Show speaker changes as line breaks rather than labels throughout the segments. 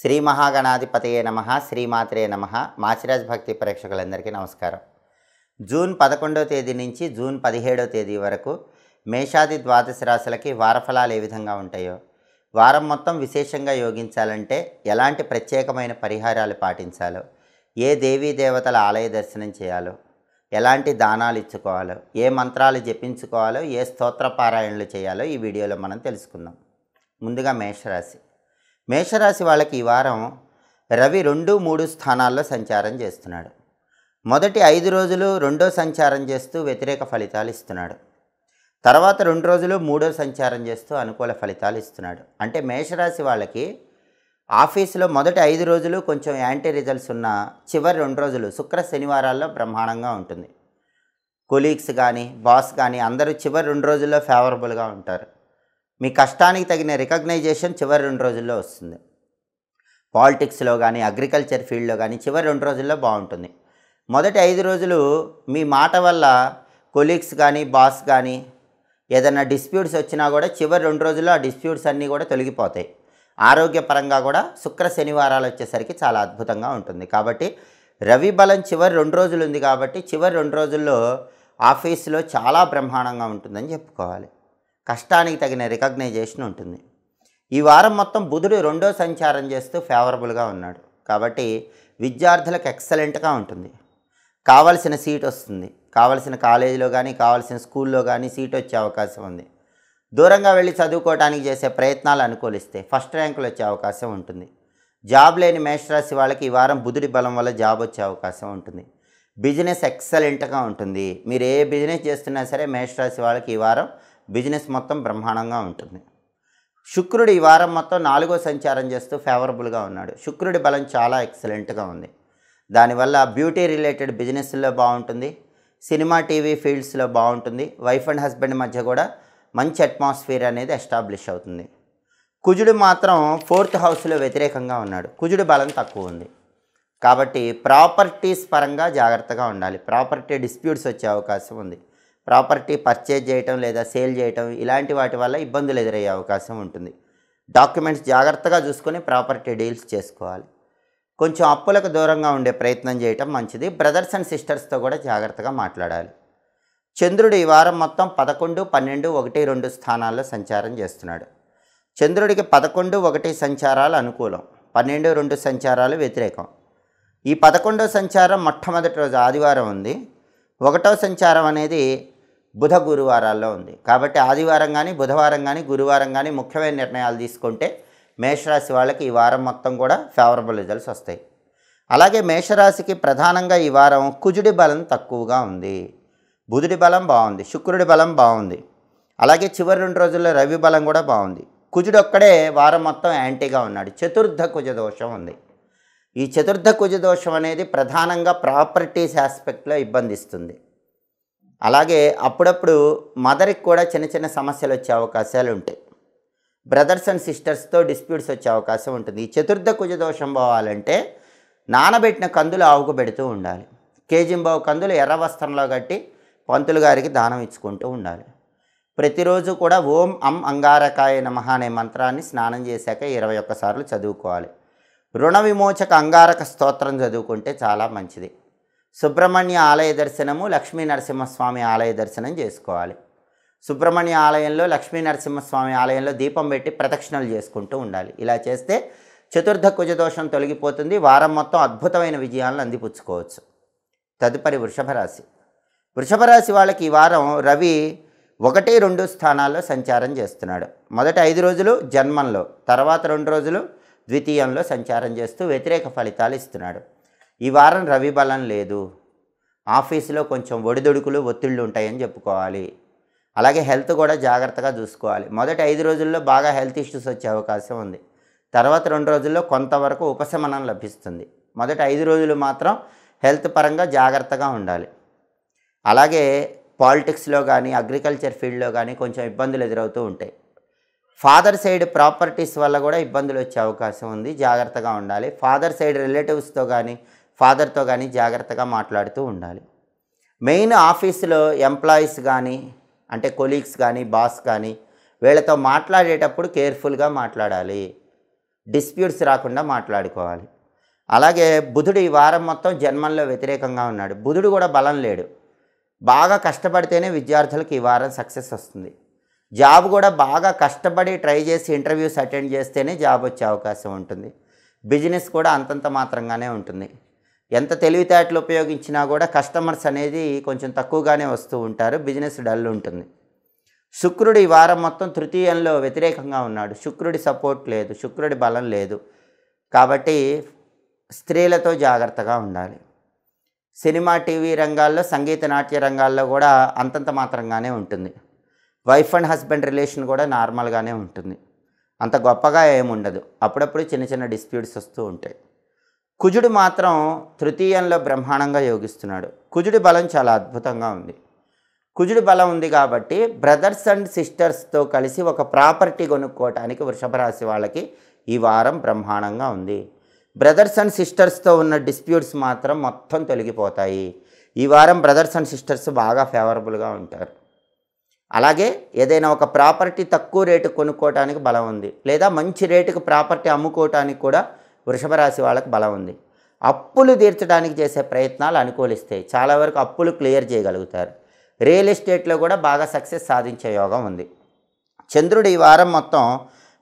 శ్రీ మహాగణాధిపతయే నమః శ్రీమాత్రే నమః మాచిరాజ్ భక్తి ప్రేక్షకులందరికీ నమస్కారం. జూన్ 11వ తేదీ నుంచి జూన్ 17వ తేదీ వరకు మేషాది ద్వాదశ రాశులకి వారఫలాలు ఏ విధంగా ఉంటాయో, వారం మొత్తం విశేషంగా యోగించాలంటే ఎలాంటి ప్రత్యేకమైన పరిహారాలు పాటించాలో, ఏ దేవీ దేవతల ఆలయ దర్శనం చేయాలో, ఎలాంటి దానాలు ఇచ్చుకోవాలో, ఏ మంత్రాలు జపించుకోవాలో, ఏ స్తోత్ర పారాయణలు చేయాలో ఈ వీడియోలో మనం తెలుసుకుందాం. ముందుగా మేషరాశి. మేషరాశి వాళ్ళకి ఈ వారం రవి 2, 3 స్థానాల్లో సంచారం చేస్తున్నాడు. మొదటి 5 రోజులు రెండో సంచారం చేస్తూ వ్యతిరేక ఫలితాలు ఇస్తున్నాడు. తర్వాత 2 రోజులు మూడో సంచారం చేస్తూ అనుకూల ఫలితాలు ఇస్తున్నాడు. అంటే మేషరాశి వాళ్ళకి ఆఫీసులో మొదటి 5 రోజులు కొంచెం యాంటీ రిజల్ట్స్ ఉన్న చివరి 2 రోజులు శుక్ర శనివారాల్లో బ్రహ్మాండంగా ఉంటుంది. కొలీగ్స్ కానీ బాస్ కానీ అందరూ చివరి 2 రోజుల్లో ఫేవరబుల్గా ఉంటారు. మీ కష్టానికి తగిన రికగ్నైజేషన్ చివరి 2 రోజుల్లో వస్తుంది. పాలిటిక్స్లో కానీ అగ్రికల్చర్ ఫీల్డ్లో కానీ చివరి 2 రోజుల్లో బాగుంటుంది. మొదటి 5 రోజులు మీ మాట వల్ల కొలీగ్స్ కానీ బాస్ కానీ ఏదైనా డిస్ప్యూట్స్ వచ్చినా కూడా చివరి 2 రోజుల్లో ఆ డిస్ప్యూట్స్ అన్నీ కూడా తొలగిపోతాయి. ఆరోగ్యపరంగా కూడా శుక్ర శనివారాలు వచ్చేసరికి చాలా అద్భుతంగా ఉంటుంది. కాబట్టి రవి బలం చివరి 2 రోజులు ఉంది కాబట్టి చివరి 2 రోజుల్లో ఆఫీసులో చాలా బ్రహ్మాండంగా ఉంటుందని చెప్పుకోవాలి. కష్టానికి తగిన రికగ్నైజేషన్ ఉంటుంది. ఈ వారం మొత్తం బుధుడు 2వ సంచారం చేస్తూ ఫేవరబుల్గా ఉన్నాడు. కాబట్టి విద్యార్థులకు ఎక్సలెంట్గా ఉంటుంది. కావలసిన సీట్ వస్తుంది. కావలసిన కాలేజీలో కానీ కావలసిన స్కూల్లో కానీ సీట్ వచ్చే అవకాశం ఉంది. దూరంగా వెళ్ళి చదువుకోవడానికి చేసే ప్రయత్నాలు అనుకూలిస్తే ఫస్ట్ ర్యాంకులు వచ్చే అవకాశం ఉంటుంది. జాబ్ లేని మేషరాశి వాళ్ళకి ఈ వారం బుధుడి బలం వల్ల జాబ్ వచ్చే అవకాశం ఉంటుంది. బిజినెస్ ఎక్సలెంట్గా ఉంటుంది. మీరు ఏ బిజినెస్ చేస్తున్నా సరే మేషరాశి వాళ్ళకి ఈ వారం బిజినెస్ మొత్తం బ్రహ్మాండంగా ఉంటుంది. శుక్రుడు ఈ వారం మొత్తం 4వ సంచారం చేస్తూ ఫేవరబుల్గా ఉన్నాడు. శుక్రుడి బలం చాలా ఎక్సలెంట్గా ఉంది. దానివల్ల బ్యూటీ రిలేటెడ్ బిజినెస్లో బాగుంటుంది. సినిమా టీవీ ఫీల్డ్స్లో బాగుంటుంది. వైఫ్ అండ్ హస్బెండ్ మధ్య కూడా మంచి అట్మాస్ఫియర్ అనేది ఎస్టాబ్లిష్ అవుతుంది. కుజుడు మాత్రం 4th హౌస్లో వ్యతిరేకంగా ఉన్నాడు. కుజుడి బలం తక్కువ ఉంది. కాబట్టి ప్రాపర్టీస్ పరంగా జాగ్రత్తగా ఉండాలి. ప్రాపర్టీ డిస్ప్యూట్స్ వచ్చే అవకాశం ఉంది. ప్రాపర్టీ పర్చేజ్ చేయటం లేదా సేల్ చేయటం ఇలాంటి వాటి వల్ల ఇబ్బందులు ఎదురయ్యే అవకాశం ఉంటుంది. డాక్యుమెంట్స్ జాగ్రత్తగా చూసుకొని ప్రాపర్టీ డీల్స్ చేసుకోవాలి. కొంచెం అప్పులకు దూరంగా ఉండే ప్రయత్నం చేయటం మంచిది. బ్రదర్స్ అండ్ సిస్టర్స్తో కూడా జాగ్రత్తగా మాట్లాడాలి. చంద్రుడు ఈ వారం మొత్తం 11, 12, 1, 2 స్థానాల్లో సంచారం చేస్తున్నాడు. చంద్రుడికి 11, 1 సంచారాలు అనుకూలం, 12, 2 సంచారాలు వ్యతిరేకం. ఈ 11వ సంచారం మొట్టమొదటి రోజు ఆదివారం ఉంది. 1వ సంచారం అనేది బుధ గురువారాల్లో ఉంది. కాబట్టి ఆదివారం కానీ బుధవారం కానీ గురువారం కానీ ముఖ్యమైన నిర్ణయాలు తీసుకుంటే మేషరాశి వాళ్ళకి ఈ వారం మొత్తం కూడా ఫేవరబుల్ రిజల్ట్స్ వస్తాయి. అలాగే మేషరాశికి ప్రధానంగా ఈ వారం కుజుడి బలం తక్కువగా ఉంది. బుధుడి బలం బాగుంది. శుక్రుడి బలం బాగుంది. అలాగే చివరి 2 రోజుల్లో రవి బలం కూడా బాగుంది. కుజుడు ఒక్కడే వారం మొత్తం యాంటీగా ఉన్నాడు. చతుర్థ కుజ దోషం ఉంది. ఈ చతుర్థ కుజ దోషం అనేది ప్రధానంగా ప్రాపర్టీస్ ఆస్పెక్ట్లో ఇబ్బంది ఇస్తుంది. అలాగే అప్పుడప్పుడు మదర్కి కూడా చిన్న చిన్న సమస్యలు వచ్చే అవకాశాలు ఉంటాయి. బ్రదర్స్ అండ్ సిస్టర్స్తో డిస్ప్యూట్స్ వచ్చే అవకాశం ఉంటుంది. ఈ చతుర్థ కుజ దోషం పోవాలంటే నానబెట్టిన కందులు ఆవుకు పెడుతూ ఉండాలి. కేజింబావు కందులు ఎర్ర వస్త్రంలో కట్టి పంతులు గారికి దానం ఇచ్చుకుంటూ ఉండాలి. ప్రతిరోజు కూడా ఓం అం అంగారకాయ నమః అనే మంత్రాన్ని స్నానం చేశాక 21 సార్లు చదువుకోవాలి. రుణ విమోచక అంగారక స్తోత్రం చదువుకుంటే చాలా మంచిది. సుబ్రహ్మణ్య ఆలయ దర్శనము, లక్ష్మీ నరసింహస్వామి ఆలయ దర్శనం చేసుకోవాలి. సుబ్రహ్మణ్య ఆలయంలో లక్ష్మీ నరసింహస్వామి ఆలయంలో దీపం పెట్టి ప్రదక్షిణలు చేసుకుంటూ ఉండాలి. ఇలా చేస్తే చతుర్థ కుజదోషం తొలగిపోతుంది. వారం మొత్తం అద్భుతమైన విజయాలను అందిపుచ్చుకోవచ్చు. తదుపరి వృషభ రాశి. వృషభ రాశి వాళ్ళకి ఈ వారం రవి 1, 2 స్థానాల్లో సంచారం చేస్తున్నాడు. మొదటి 5 రోజులు జన్మంలో, తర్వాత 2 రోజులు ద్వితీయంలో సంచారం చేస్తూ వ్యతిరేక ఫలితాలు ఇస్తున్నాడు. ఈ వారం రవి బలం లేదు. ఆఫీసులో కొంచెం ఒడిదుడుకులు ఒత్తిళ్ళు ఉంటాయని చెప్పుకోవాలి. అలాగే హెల్త్ కూడా జాగ్రత్తగా చూసుకోవాలి. మొదటి 5 రోజుల్లో బాగా హెల్త్ ఇష్యూస్ వచ్చే అవకాశం ఉంది. తర్వాత 2 రోజుల్లో కొంతవరకు ఉపశమనం లభిస్తుంది. మొదటి 5 రోజులు మాత్రం హెల్త్ పరంగా జాగ్రత్తగా ఉండాలి. అలాగే పాలిటిక్స్లో కానీ అగ్రికల్చర్ ఫీల్డ్లో కానీ కొంచెం ఇబ్బందులు ఎదురవుతూ ఉంటాయి. ఫాదర్ సైడ్ ప్రాపర్టీస్ వల్ల కూడా ఇబ్బందులు వచ్చే అవకాశం ఉంది. జాగ్రత్తగా ఉండాలి. ఫాదర్ సైడ్ రిలేటివ్స్తో కానీ ఫాదర్తో కానీ జాగ్రత్తగా మాట్లాడుతూ ఉండాలి. మెయిన్ ఆఫీసులో ఎంప్లాయీస్ కానీ అంటే కొలీగ్స్ కానీ బాస్ కానీ వీళ్ళతో మాట్లాడేటప్పుడు కేర్ఫుల్గా మాట్లాడాలి. డిస్ప్యూట్స్ రాకుండా మాట్లాడుకోవాలి. అలాగే బుధుడు ఈ వారం మొత్తం జన్మంలో వ్యతిరేకంగా ఉన్నాడు. బుధుడు కూడా బలం లేడు. బాగా కష్టపడితేనే విద్యార్థులకు ఈ వారం సక్సెస్ వస్తుంది. జాబ్ కూడా బాగా కష్టపడి ట్రై చేసి ఇంటర్వ్యూస్ అటెండ్ చేస్తేనే జాబ్ వచ్చే అవకాశం ఉంటుంది. బిజినెస్ కూడా అంతంత మాత్రంగానే ఉంటుంది. ఎంత తెలివితేటలు ఉపయోగించినా కూడా కస్టమర్స్ అనేది కొంచెం తక్కువగానే వస్తూ ఉంటారు. బిజినెస్ డల్ ఉంటుంది. శుక్రుడు ఈ వారం మొత్తం తృతీయంలో వ్యతిరేకంగా ఉన్నాడు. శుక్రుడి సపోర్ట్ లేదు, శుక్రుడి బలం లేదు. కాబట్టి స్త్రీలతో జాగ్రత్తగా ఉండాలి. సినిమా, టీవీ రంగాల్లో, సంగీత నాట్య రంగాల్లో కూడా అంతంత మాత్రంగానే ఉంటుంది. వైఫ్ అండ్ హస్బెండ్ రిలేషన్ కూడా నార్మల్గానే ఉంటుంది. అంత గొప్పగా ఏముండదు. అప్పుడప్పుడు చిన్న చిన్న డిస్ప్యూట్స్ వస్తూ ఉంటాయి. కుజుడు మాత్రం తృతీయంలో బ్రహ్మాండంగా యోగిస్తున్నాడు. కుజుడి బలం చాలా అద్భుతంగా ఉంది. కుజుడి బలం ఉంది కాబట్టి బ్రదర్స్ అండ్ సిస్టర్స్తో కలిసి ఒక ప్రాపర్టీ కొనుక్కోవటానికి వృషభ రాశి వాళ్ళకి ఈ వారం బ్రహ్మాండంగా ఉంది. బ్రదర్స్ అండ్ సిస్టర్స్తో ఉన్న డిస్ప్యూట్స్ మాత్రం మొత్తం తొలగిపోతాయి. ఈ వారం బ్రదర్స్ అండ్ సిస్టర్స్ బాగా ఫేవరబుల్గా ఉంటారు. అలాగే ఏదైనా ఒక ప్రాపర్టీ తక్కువ రేటుకు కొనుక్కోవటానికి బలం ఉంది, లేదా మంచి రేటుకు ప్రాపర్టీ అమ్ముకోవటానికి కూడా వృషభ రాశి వాళ్ళకి బలం ఉంది. అప్పులు తీర్చడానికి చేసే ప్రయత్నాలు అనుకూలిస్తాయి. చాలా వరకు అప్పులు క్లియర్ చేయగలుగుతారు. రియల్ ఎస్టేట్లో కూడా బాగా సక్సెస్ సాధించే యోగం ఉంది. చంద్రుడు ఈ వారం మొత్తం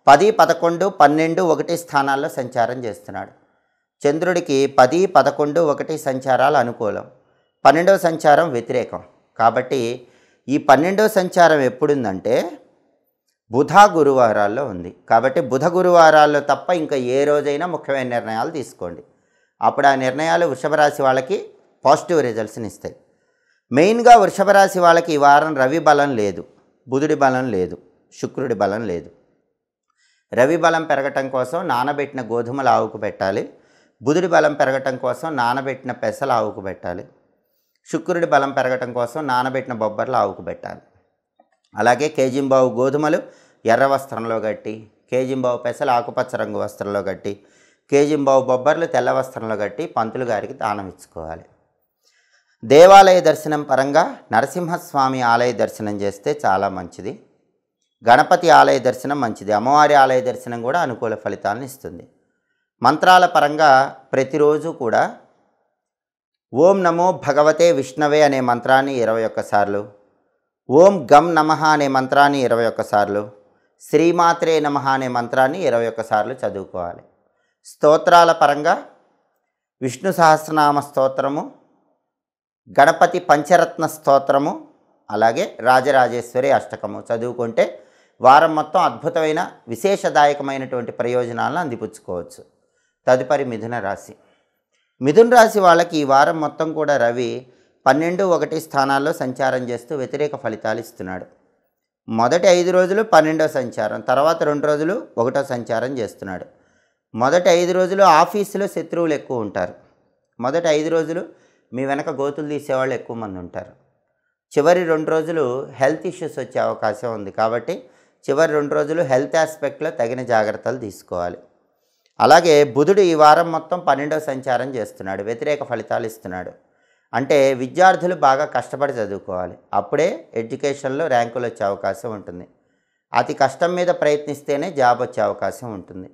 10, 11, 12, 1 స్థానాల్లో సంచారం చేస్తున్నాడు. చంద్రుడికి 10, 11, 1 సంచారాలు అనుకూలం. 12వ సంచారం వ్యతిరేకం. కాబట్టి ఈ 12వ సంచారం ఎప్పుడుందంటే బుధ గురువారాల్లో ఉంది. కాబట్టి బుధ గురువారాల్లో తప్ప ఇంకా ఏ రోజైనా ముఖ్యమైన నిర్ణయాలు తీసుకోండి. అప్పుడు ఆ నిర్ణయాలు వృషభ రాశి వాళ్ళకి పాజిటివ్ రిజల్ట్స్ని ఇస్తాయి. మెయిన్గా వృషభ రాశి వాళ్ళకి ఈ వారం రవి బలం లేదు, బుధుడి బలం లేదు, శుక్రుడి బలం లేదు. రవి బలం పెరగటం కోసం నానబెట్టిన గోధుమలు ఆవుకు పెట్టాలి. బుధుడి బలం పెరగటం కోసం నానబెట్టిన పెసలు ఆవుకు పెట్టాలి. శుక్రుడి బలం పెరగటం కోసం నానబెట్టిన బొబ్బర్లు ఆవుకు పెట్టాలి. అలాగే కేజింబావు గోధుమలు ఎర్ర వస్త్రంలో కట్టి, కేజింబావు పెసలు ఆకుపచ్చ రంగు వస్త్రంలో కట్టి, కేజింబావు బొబ్బర్లు తెల్ల వస్త్రంలో కట్టి పంతులు గారికి దానం ఇచ్చుకోవాలి. దేవాలయ దర్శనం పరంగా నరసింహస్వామి ఆలయ దర్శనం చేస్తే చాలా మంచిది. గణపతి ఆలయ దర్శనం మంచిది. అమ్మవారి ఆలయ దర్శనం కూడా అనుకూల ఫలితాలను ఇస్తుంది. మంత్రాల పరంగా ప్రతిరోజు కూడా ఓం నమో భగవతే విష్ణవే అనే మంత్రాన్ని 21 సార్లు, ఓం గం నమః అనే మంత్రాన్ని 21 సార్లు, శ్రీమాత్రే నమః అనే మంత్రాన్ని 21 సార్లు చదువుకోవాలి. స్తోత్రాల పరంగా విష్ణు సహస్రనామ స్తోత్రము, గణపతి పంచరత్న స్తోత్రము, అలాగే రాజరాజేశ్వరి అష్టకము చదువుకుంటే వారం మొత్తం అద్భుతమైన విశేషదాయకమైనటువంటి ప్రయోజనాలను అందిపుచ్చుకోవచ్చు. తదుపరి మిథున రాశి. మిథున రాశి వాళ్ళకి ఈ వారం మొత్తం కూడా రవి 12, 1 స్థానాల్లో సంచారం చేస్తూ వ్యతిరేక ఫలితాలు ఇస్తున్నాడు. మొదటి 5 రోజులు 12వ సంచారం, తర్వాత 2 రోజులు 1వ సంచారం చేస్తున్నాడు. మొదటి 5 రోజులు ఆఫీసులో శత్రువులు ఎక్కువ ఉంటారు. మొదటి 5 రోజులు మీ వెనక గోతులు తీసేవాళ్ళు ఎక్కువ మంది ఉంటారు. చివరి 2 రోజులు హెల్త్ ఇష్యూస్ వచ్చే అవకాశం ఉంది. కాబట్టి చివరి 2 రోజులు హెల్త్ ఆస్పెక్ట్లో తగిన జాగ్రత్తలు తీసుకోవాలి. అలాగే బుధుడు ఈ వారం మొత్తం 12వ సంచారం చేస్తున్నాడు, వ్యతిరేక ఫలితాలు ఇస్తున్నాడు. అంటే విద్యార్థులు బాగా కష్టపడి చదువుకోవాలి. అప్పుడే ఎడ్యుకేషన్లో ర్యాంకులు వచ్చే అవకాశం ఉంటుంది. అతి కష్టం మీద ప్రయత్నిస్తేనే జాబ్ వచ్చే అవకాశం ఉంటుంది.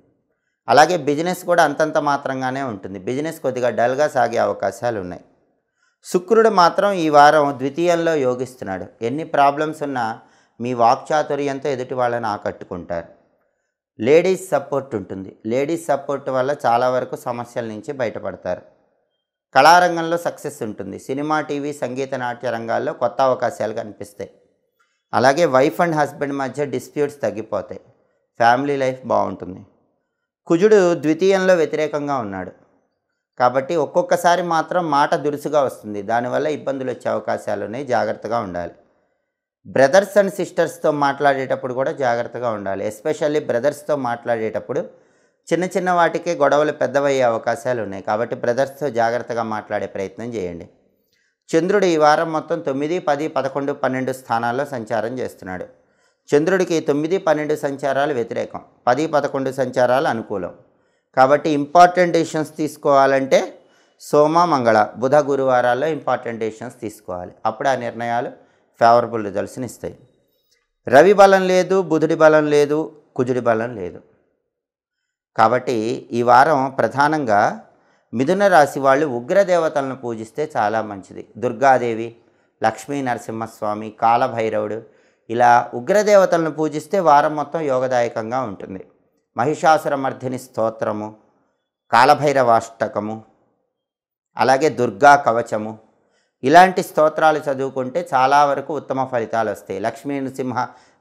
అలాగే బిజినెస్ కూడా అంతంత మాత్రంగానే ఉంటుంది. బిజినెస్ కొద్దిగా డల్గా సాగే అవకాశాలు ఉన్నాయి. శుక్రుడు మాత్రం ఈ వారం ద్వితీయంలో యోగిస్తున్నాడు. ఎన్ని ప్రాబ్లమ్స్ ఉన్నా మీ వాక్చాతుర్యంతో ఎదుటి వాళ్ళని ఆకట్టుకుంటారు. లేడీస్ సపోర్ట్ ఉంటుంది. లేడీస్ సపోర్ట్ వల్ల చాలా వరకు సమస్యల నుంచి బయటపడతారు. కళారంగంలో సక్సెస్ ఉంటుంది. సినిమా, టీవీ, సంగీత నాట్య రంగాల్లో కొత్త అవకాశాలు కనిపిస్తాయి. అలాగే వైఫ్ అండ్ హస్బెండ్ మధ్య డిస్ప్యూట్స్ తగ్గిపోతాయి. ఫ్యామిలీ లైఫ్ బాగుంటుంది. కుజుడు ద్వితీయంలో వ్యతిరేకంగా ఉన్నాడు. కాబట్టి ఒక్కొక్కసారి మాత్రం మాట దురుసుగా వస్తుంది. దానివల్ల ఇబ్బందులు వచ్చే అవకాశాలు ఉన్నాయి. జాగ్రత్తగా ఉండాలి. బ్రదర్స్ అండ్ సిస్టర్స్తో మాట్లాడేటప్పుడు కూడా జాగ్రత్తగా ఉండాలి. ఎస్పెషల్లీ బ్రదర్స్తో మాట్లాడేటప్పుడు చిన్న చిన్న వాటికే గొడవలు పెద్దవయ్యే అవకాశాలు ఉన్నాయి. కాబట్టి బ్రదర్స్తో జాగ్రత్తగా మాట్లాడే ప్రయత్నం చేయండి. చంద్రుడు ఈ వారం మొత్తం 9, 10, 11, 12 స్థానాల్లో సంచారం చేస్తున్నాడు. చంద్రుడికి 9, 12 సంచారాలు వ్యతిరేకం, 10, 11 సంచారాలు అనుకూలం. కాబట్టి ఇంపార్టెంట్ డెసిషన్స్ తీసుకోవాలంటే సోమ, మంగళ, బుధ గురువారాల్లో ఇంపార్టెంట్ డెసిషన్స్ తీసుకోవాలి. అప్పుడు ఆ నిర్ణయాలు ఫేవరబుల్ రిజల్ట్స్ని ఇస్తాయి. రవి బలం లేదు, బుధుడి బలం లేదు, కుజుడి బలం లేదు. కాబట్టి ఈ వారం ప్రధానంగా మిథున రాశి వాళ్ళు ఉగ్రదేవతలను పూజిస్తే చాలా మంచిది. దుర్గాదేవి, లక్ష్మీ నరసింహస్వామి, కాలభైరవుడు ఇలా ఉగ్రదేవతలను పూజిస్తే వారం మొత్తం యోగదాయకంగా ఉంటుంది. మహిషాసురమర్ధిని స్తోత్రము, కాలభైరవాష్టకము, అలాగే దుర్గా కవచము ఇలాంటి స్తోత్రాలు చదువుకుంటే చాలా వరకు ఉత్తమ ఫలితాలు వస్తాయి. లక్ష్మీ నృసింహ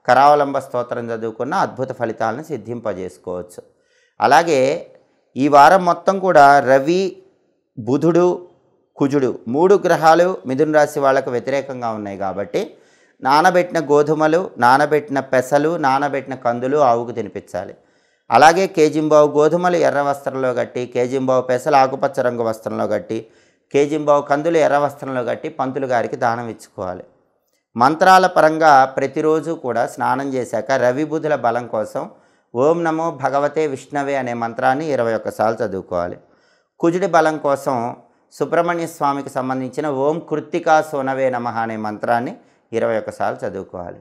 కరావలంబ స్తోత్రం చదువుకున్న అద్భుత ఫలితాలను సిద్ధింపజేసుకోవచ్చు. అలాగే ఈ వారం మొత్తం కూడా రవి, బుధుడు, కుజుడు 3 గ్రహాలు మిథున రాశి వాళ్ళకు వ్యతిరేకంగా ఉన్నాయి కాబట్టి నానబెట్టిన గోధుమలు, నానబెట్టిన పెసలు, నానబెట్టిన కందులు ఆవుకు తినిపించాలి. అలాగే కేజింబావు గోధుమలు ఎర్ర వస్త్రంలో కట్టి, కేజింబావు పెసలు ఆకుపచ్చ రంగు వస్త్రంలో కట్టి, కేజింబావు కందులు ఎర్ర వస్త్రంలో కట్టి పంతులు గారికి దానం ఇచ్చుకోవాలి. మంత్రాల పరంగా ప్రతిరోజు కూడా స్నానం చేశాక రవి బుధుల బలం కోసం ఓం నమో భగవతే విష్ణవే అనే మంత్రాన్ని 21 సార్లు చదువుకోవాలి. కుజుడి బలం కోసం సుబ్రహ్మణ్య స్వామికి సంబంధించిన ఓం కృత్తికా సోనవే నమః అనే మంత్రాన్ని 21 సార్లు చదువుకోవాలి.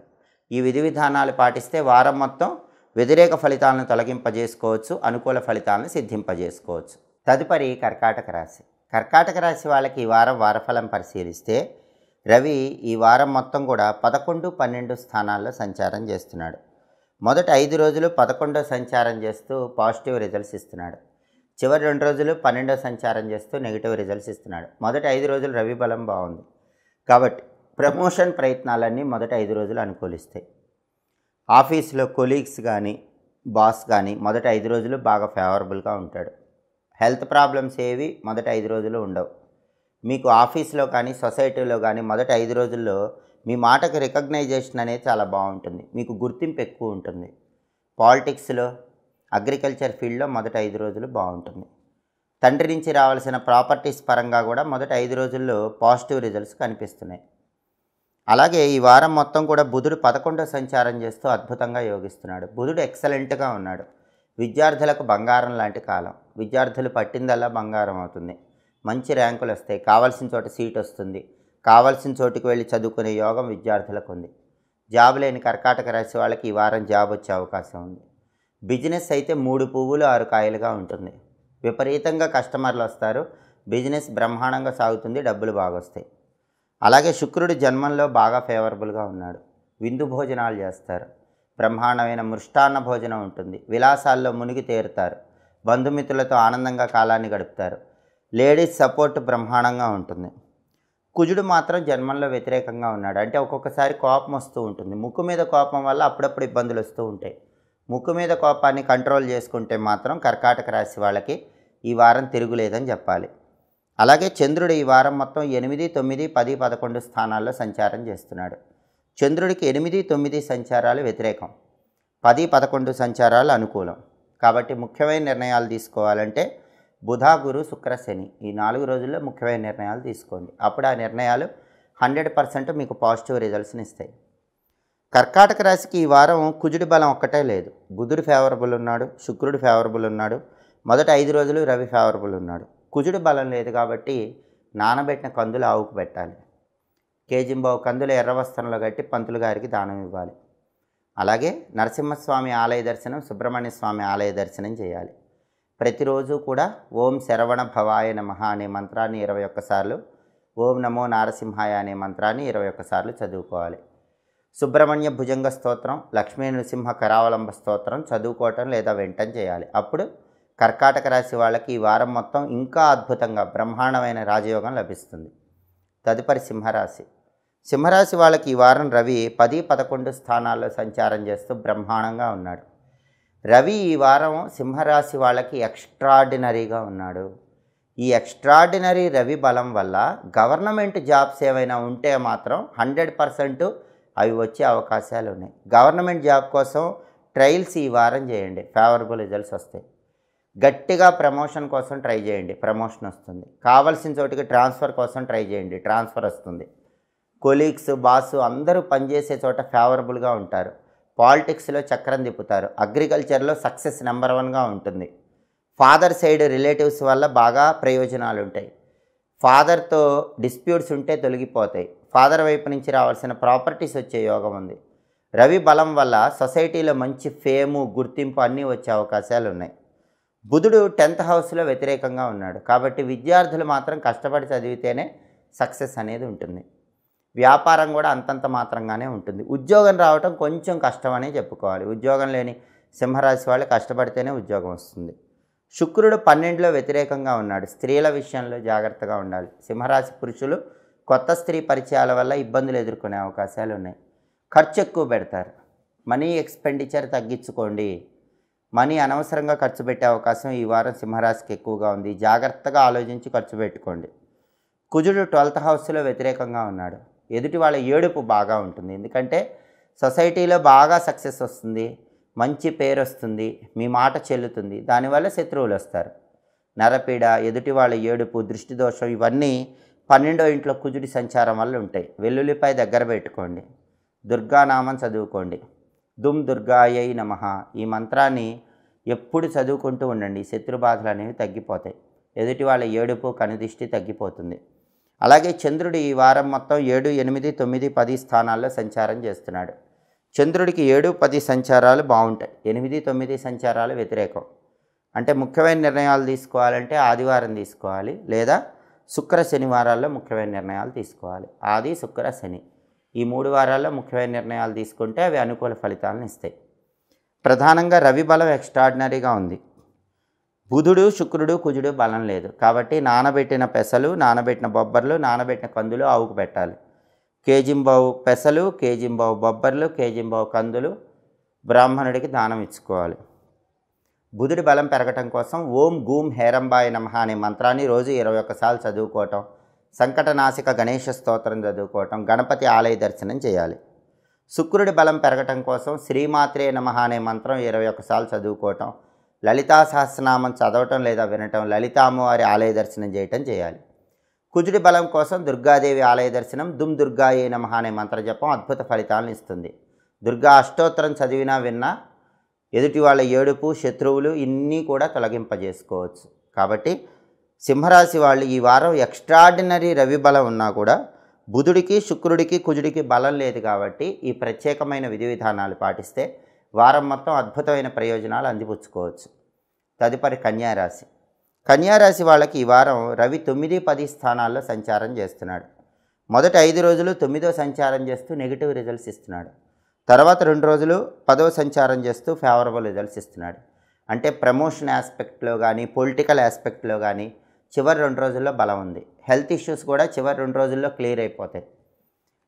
ఈ విధి విధానాలు పాటిస్తే వారం మొత్తం వ్యతిరేక ఫలితాలను తొలగింపజేసుకోవచ్చు, అనుకూల ఫలితాలను సిద్ధింపజేసుకోవచ్చు. తదుపరి కర్కాటక రాశి. కర్కాటక రాశి వాళ్ళకి ఈ వారం వారఫలం పరిశీలిస్తే రవి ఈ వారం మొత్తం కూడా 11, 12 స్థానాల్లో సంచారం చేస్తున్నాడు. మొదటి 5 రోజులు 11వ సంచారం చేస్తూ పాజిటివ్ రిజల్ట్స్ ఇస్తున్నాడు. చివరి 2 రోజులు 12వ సంచారం చేస్తూ నెగిటివ్ రిజల్ట్స్ ఇస్తున్నాడు. మొదటి 5 రోజులు రవి బలం బాగుంది కాబట్టి ప్రమోషన్ ప్రయత్నాలన్నీ మొదటి 5 రోజులు అనుకూలిస్తాయి. ఆఫీస్లో కొలీగ్స్ కానీ బాస్ కానీ మొదటి 5 రోజులు బాగా ఫేవరబుల్గా ఉంటాడు. హెల్త్ ప్రాబ్లమ్స్ ఏవి మొదటి 5 రోజులు ఉండవు. మీకు ఆఫీస్లో కానీ సొసైటీలో కానీ మొదటి 5 రోజుల్లో మీ మాటకు రికగ్నైజేషన్ అనేది చాలా బాగుంటుంది, మీకు గుర్తింపు ఎక్కువ ఉంటుంది. పాలిటిక్స్లో, అగ్రికల్చర్ ఫీల్డ్లో మొదటి 5 రోజులు బాగుంటుంది. తండ్రి నుంచి రావాల్సిన ప్రాపర్టీస్ పరంగా కూడా మొదటి 5 రోజుల్లో పాజిటివ్ రిజల్ట్స్ కనిపిస్తున్నాయి. అలాగే ఈ వారం మొత్తం కూడా బుధుడు 11వ సంచారం చేస్తూ అద్భుతంగా యోగిస్తున్నాడు. బుధుడు ఎక్సలెంట్గా ఉన్నాడు. విద్యార్థులకు బంగారం లాంటి కాలం. విద్యార్థులు పట్టిందల్లా బంగారం అవుతుంది. మంచి ర్యాంకులు వస్తాయి, కావాల్సిన చోట సీట్ వస్తుంది, కావాల్సిన చోటుకు వెళ్ళి చదువుకునే యోగం విద్యార్థులకు ఉంది. జాబ్ లేని కర్కాటక రాశి వాళ్ళకి ఈ వారం జాబ్ వచ్చే అవకాశం ఉంది. బిజినెస్ అయితే 3 పువ్వులు 6 కాయలుగా ఉంటుంది. విపరీతంగా కస్టమర్లు వస్తారు, బిజినెస్ బ్రహ్మాండంగా సాగుతుంది, డబ్బులు బాగా వస్తాయి. అలాగే శుక్రుడు జన్మంలో బాగా ఫేవరబుల్గా ఉన్నాడు. విందు భోజనాలు చేస్తారు, బ్రహ్మాండమైన మృష్టాన్న భోజనం ఉంటుంది, విలాసాల్లో మునిగి తేరుతారు, బంధుమిత్రులతో ఆనందంగా కాలాన్ని గడుపుతారు. లేడీస్ సపోర్ట్ బ్రహ్మాండంగా ఉంటుంది. కుజుడు మాత్రం జన్మంలో వ్యతిరేకంగా ఉన్నాడు. అంటే ఒక్కొక్కసారి కోపం వస్తూ ఉంటుంది. ముక్కు మీద కోపం వల్ల అప్పుడప్పుడు ఇబ్బందులు వస్తూ ఉంటాయి. ముక్కు మీద కోపాన్ని కంట్రోల్ చేసుకుంటే మాత్రం కర్కాటక రాశి వాళ్ళకి ఈ వారం తిరుగులేదని చెప్పాలి. అలాగే చంద్రుడు ఈ వారం మొత్తం 8, 9, 10, 11 స్థానాల్లో సంచారం చేస్తున్నాడు. చంద్రుడికి 8, 9 సంచారాలు వ్యతిరేకం, 10, 11 సంచారాలు అనుకూలం. కాబట్టి ముఖ్యమైన నిర్ణయాలు తీసుకోవాలంటే బుధ, గురు, శుక్ర, శని ఈ 4 రోజుల్లో ముఖ్యమైన నిర్ణయాలు తీసుకోండి. అప్పుడు ఆ నిర్ణయాలు 100% మీకు పాజిటివ్ రిజల్ట్స్ని ఇస్తాయి. కర్కాటక రాశికి ఈ వారం కుజుడి బలం ఒక్కటే లేదు. బుధుడు ఫేవరబుల్ ఉన్నాడు, శుక్రుడు ఫేవరబుల్ ఉన్నాడు, మొదటి 5 రోజులు రవి ఫేవరబుల్ ఉన్నాడు. కుజుడు బలం లేదు కాబట్టి నానబెట్టిన కందులు ఆవుకు పెట్టాలి. కేజింబావు కందులు ఎర్ర వస్త్రంలో కట్టి పంతులు గారికి దానం ఇవ్వాలి. అలాగే నరసింహస్వామి ఆలయ దర్శనం, సుబ్రహ్మణ్య స్వామి ఆలయ దర్శనం చేయాలి. ప్రతిరోజు కూడా ఓం శరవణ భవాయ నమః అనే మంత్రాన్ని 21 సార్లు, ఓం నమో నారసింహాయ అనే మంత్రాన్ని 21 సార్లు చదువుకోవాలి. సుబ్రహ్మణ్య భుజంగ స్తోత్రం, లక్ష్మీ నృసింహ కరావలంబ స్తోత్రం చదువుకోవటం లేదా వెంటనే చేయాలి. అప్పుడు కర్కాటక రాశి వాళ్ళకి ఈ వారం మొత్తం ఇంకా అద్భుతంగా బ్రహ్మాండమైన రాజయోగం లభిస్తుంది. తదుపరి సింహరాశి. సింహరాశి వాళ్ళకి ఈ వారం రవి 10, 11 స్థానాల్లో సంచారం చేస్తూ బ్రహ్మాండంగా ఉన్నాడు. రవి ఈ వారం సింహరాశి వాళ్ళకి ఎక్స్ట్రాడినరీగా ఉన్నాడు. ఈ ఎక్స్ట్రాడినరీ రవి బలం వల్ల గవర్నమెంట్ జాబ్స్ ఏమైనా ఉంటే మాత్రం 100% అవి వచ్చే అవకాశాలు ఉన్నాయి. గవర్నమెంట్ జాబ్ కోసం ట్రయల్స్ ఈ వారం చేయండి, ఫేవరబుల్ రిజల్ట్స్ వస్తాయి. గట్టిగా ప్రమోషన్ కోసం ట్రై చేయండి, ప్రమోషన్ వస్తుంది. కావాల్సిన చోటికి ట్రాన్స్ఫర్ కోసం ట్రై చేయండి, ట్రాన్స్ఫర్ వస్తుంది. కొలీగ్స్, బాసు అందరూ పనిచేసే చోట ఫేవరబుల్గా ఉంటారు. పాలిటిక్స్లో చక్రం తిప్పుతారు. అగ్రికల్చర్లో సక్సెస్ నెంబర్ 1గా ఉంటుంది. ఫాదర్ సైడ్ రిలేటివ్స్ వల్ల బాగా ప్రయోజనాలు ఉంటాయి. ఫాదర్తో డిస్ప్యూట్స్ ఉంటే తొలగిపోతాయి. ఫాదర్ వైపు నుంచి రావాల్సిన ప్రాపర్టీస్ వచ్చే యోగం ఉంది. రవి బలం వల్ల సొసైటీలో మంచి ఫేము, గుర్తింపు అన్నీ వచ్చే అవకాశాలు ఉన్నాయి. బుధుడు 10th హౌస్లో వ్యతిరేకంగా ఉన్నాడు. కాబట్టి విద్యార్థులు మాత్రం కష్టపడి చదివితేనే సక్సెస్ అనేది ఉంటుంది. వ్యాపారం కూడా అంతంత మాత్రంగానే ఉంటుంది. ఉద్యోగం రావటం కొంచెం కష్టమనే చెప్పుకోవాలి. ఉద్యోగం లేని సింహరాశి వాళ్ళు కష్టపడితేనే ఉద్యోగం వస్తుంది. శుక్రుడు 12లో వ్యతిరేకంగా ఉన్నాడు. స్త్రీల విషయంలో జాగ్రత్తగా ఉండాలి. సింహరాశి పురుషులు కొత్త స్త్రీ పరిచయాల వల్ల ఇబ్బందులు ఎదుర్కొనే అవకాశాలు ఉన్నాయి. ఖర్చు ఎక్కువ పెడతారు. మనీ ఎక్స్పెండిచర్ తగ్గించుకోండి. మనీ అనవసరంగా ఖర్చు పెట్టే అవకాశం ఈ వారం సింహరాశికి ఎక్కువగా ఉంది. జాగ్రత్తగా ఆలోచించి ఖర్చు పెట్టుకోండి. కుజుడు 12th హౌస్లో వ్యతిరేకంగా ఉన్నాడు. ఎదుటి వాళ్ళ ఏడుపు బాగా ఉంటుంది. ఎందుకంటే సొసైటీలో బాగా సక్సెస్ వస్తుంది, మంచి పేరు వస్తుంది, మీ మాట చెల్లుతుంది. దానివల్ల శత్రువులు వస్తారు. నరపీడ, ఎదుటి వాళ్ళ ఏడుపు, దృష్టి దోషం ఇవన్నీ 12వ ఇంట్లో కుజుడి సంచారం వల్ల ఉంటాయి. వెల్లుల్లిపై దగ్గర పెట్టుకోండి. దుర్గానామం చదువుకోండి. దుమ్ దుర్గాయై నమః ఈ మంత్రాన్ని ఎప్పుడు చదువుకుంటూ ఉండండి. శత్రు బాధలు అనేవి తగ్గిపోతాయి. ఎదుటి వాళ్ళ ఏడుపు, కనుదిష్టి తగ్గిపోతుంది. అలాగే చంద్రుడు ఈ వారం మొత్తం 7, 8, 9, 10 స్థానాల్లో సంచారం చేస్తున్నాడు. చంద్రుడికి 7, 10 సంచారాలు బాగుంటాయి. 8, 9 సంచారాలు వ్యతిరేకం. అంటే ముఖ్యమైన నిర్ణయాలు తీసుకోవాలంటే ఆదివారం తీసుకోవాలి, లేదా శుక్ర శనివారాల్లో ముఖ్యమైన నిర్ణయాలు తీసుకోవాలి. ఆది, శుక్ర, శని ఈ 3 వారాల్లో ముఖ్యమైన నిర్ణయాలు తీసుకుంటే అవి అనుకూల ఫలితాలను ఇస్తాయి. ప్రధానంగా రవి బలం ఎక్స్ట్రాడినరీగా ఉంది. బుధుడు, శుక్రుడు, కుజుడు బలం లేదు. కాబట్టి నానబెట్టిన పెసలు, నానబెట్టిన బొబ్బర్లు, నానబెట్టిన కందులు ఆవుకు పెట్టాలి. కేజింబావు పెసలు, కేజింబావు బొబ్బర్లు, కేజింబావు కందులు బ్రాహ్మణుడికి దానం ఇచ్చుకోవాలి. బుధుడి బలం పెరగటం కోసం ఓం గూం హేరంబాయ నమః అనే మంత్రాన్ని రోజు 21 సార్లు చదువుకోవటం, సంకటనాశక గణేష స్తోత్రం చదువుకోవటం, గణపతి ఆలయ దర్శనం చేయాలి. శుక్రుడి బలం పెరగటం కోసం శ్రీమాత్రే నమః అనే మంత్రం 21 సార్లు చదువుకోవటం, లలితా సహస్రనామం చదవటం లేదా వినటం, లలితా అమ్మవారి ఆలయ దర్శనం చేయటం చేయాలి. కుజుడి బలం కోసం దుర్గాదేవి ఆలయ దర్శనం, దుమ్ దుర్గాయే నమః అనే మంత్ర జపం అద్భుత ఫలితాలను ఇస్తుంది. దుర్గా అష్టోత్తరం చదివినా విన్నా ఎదుటి వాళ్ళ ఏడుపు, శత్రువులు ఇన్నీ కూడా తొలగింపజేసుకోవచ్చు. కాబట్టి సింహరాశి వాళ్ళు ఈ వారం ఎక్స్ట్రాడినరీ రవి బలం ఉన్నా కూడా బుధుడికి, శుక్రుడికి, కుజుడికి బలం లేదు. కాబట్టి ఈ ప్రత్యేకమైన విధి విధానాలు పాటిస్తే వారం మొత్తం అద్భుతమైన ప్రయోజనాలు అందిపుచ్చుకోవచ్చు. తదుపరి కన్యారాశి. కన్యారాశి వాళ్ళకి ఈ వారం రవి 9, 10 స్థానాల్లో సంచారం చేస్తున్నాడు. మొదటి 5 రోజులు 9వ సంచారం చేస్తూ నెగిటివ్ రిజల్ట్స్ ఇస్తున్నాడు. తర్వాత 2 రోజులు 10వ సంచారం చేస్తూ ఫేవరబుల్ రిజల్ట్స్ ఇస్తున్నాడు. అంటే ప్రమోషన్ ఆస్పెక్ట్లో కానీ, పొలిటికల్ ఆస్పెక్ట్లో కానీ చివరి 2 రోజుల్లో బలం ఉంది. హెల్త్ ఇష్యూస్ కూడా చివరి 2 రోజుల్లో క్లియర్ అయిపోతాయి.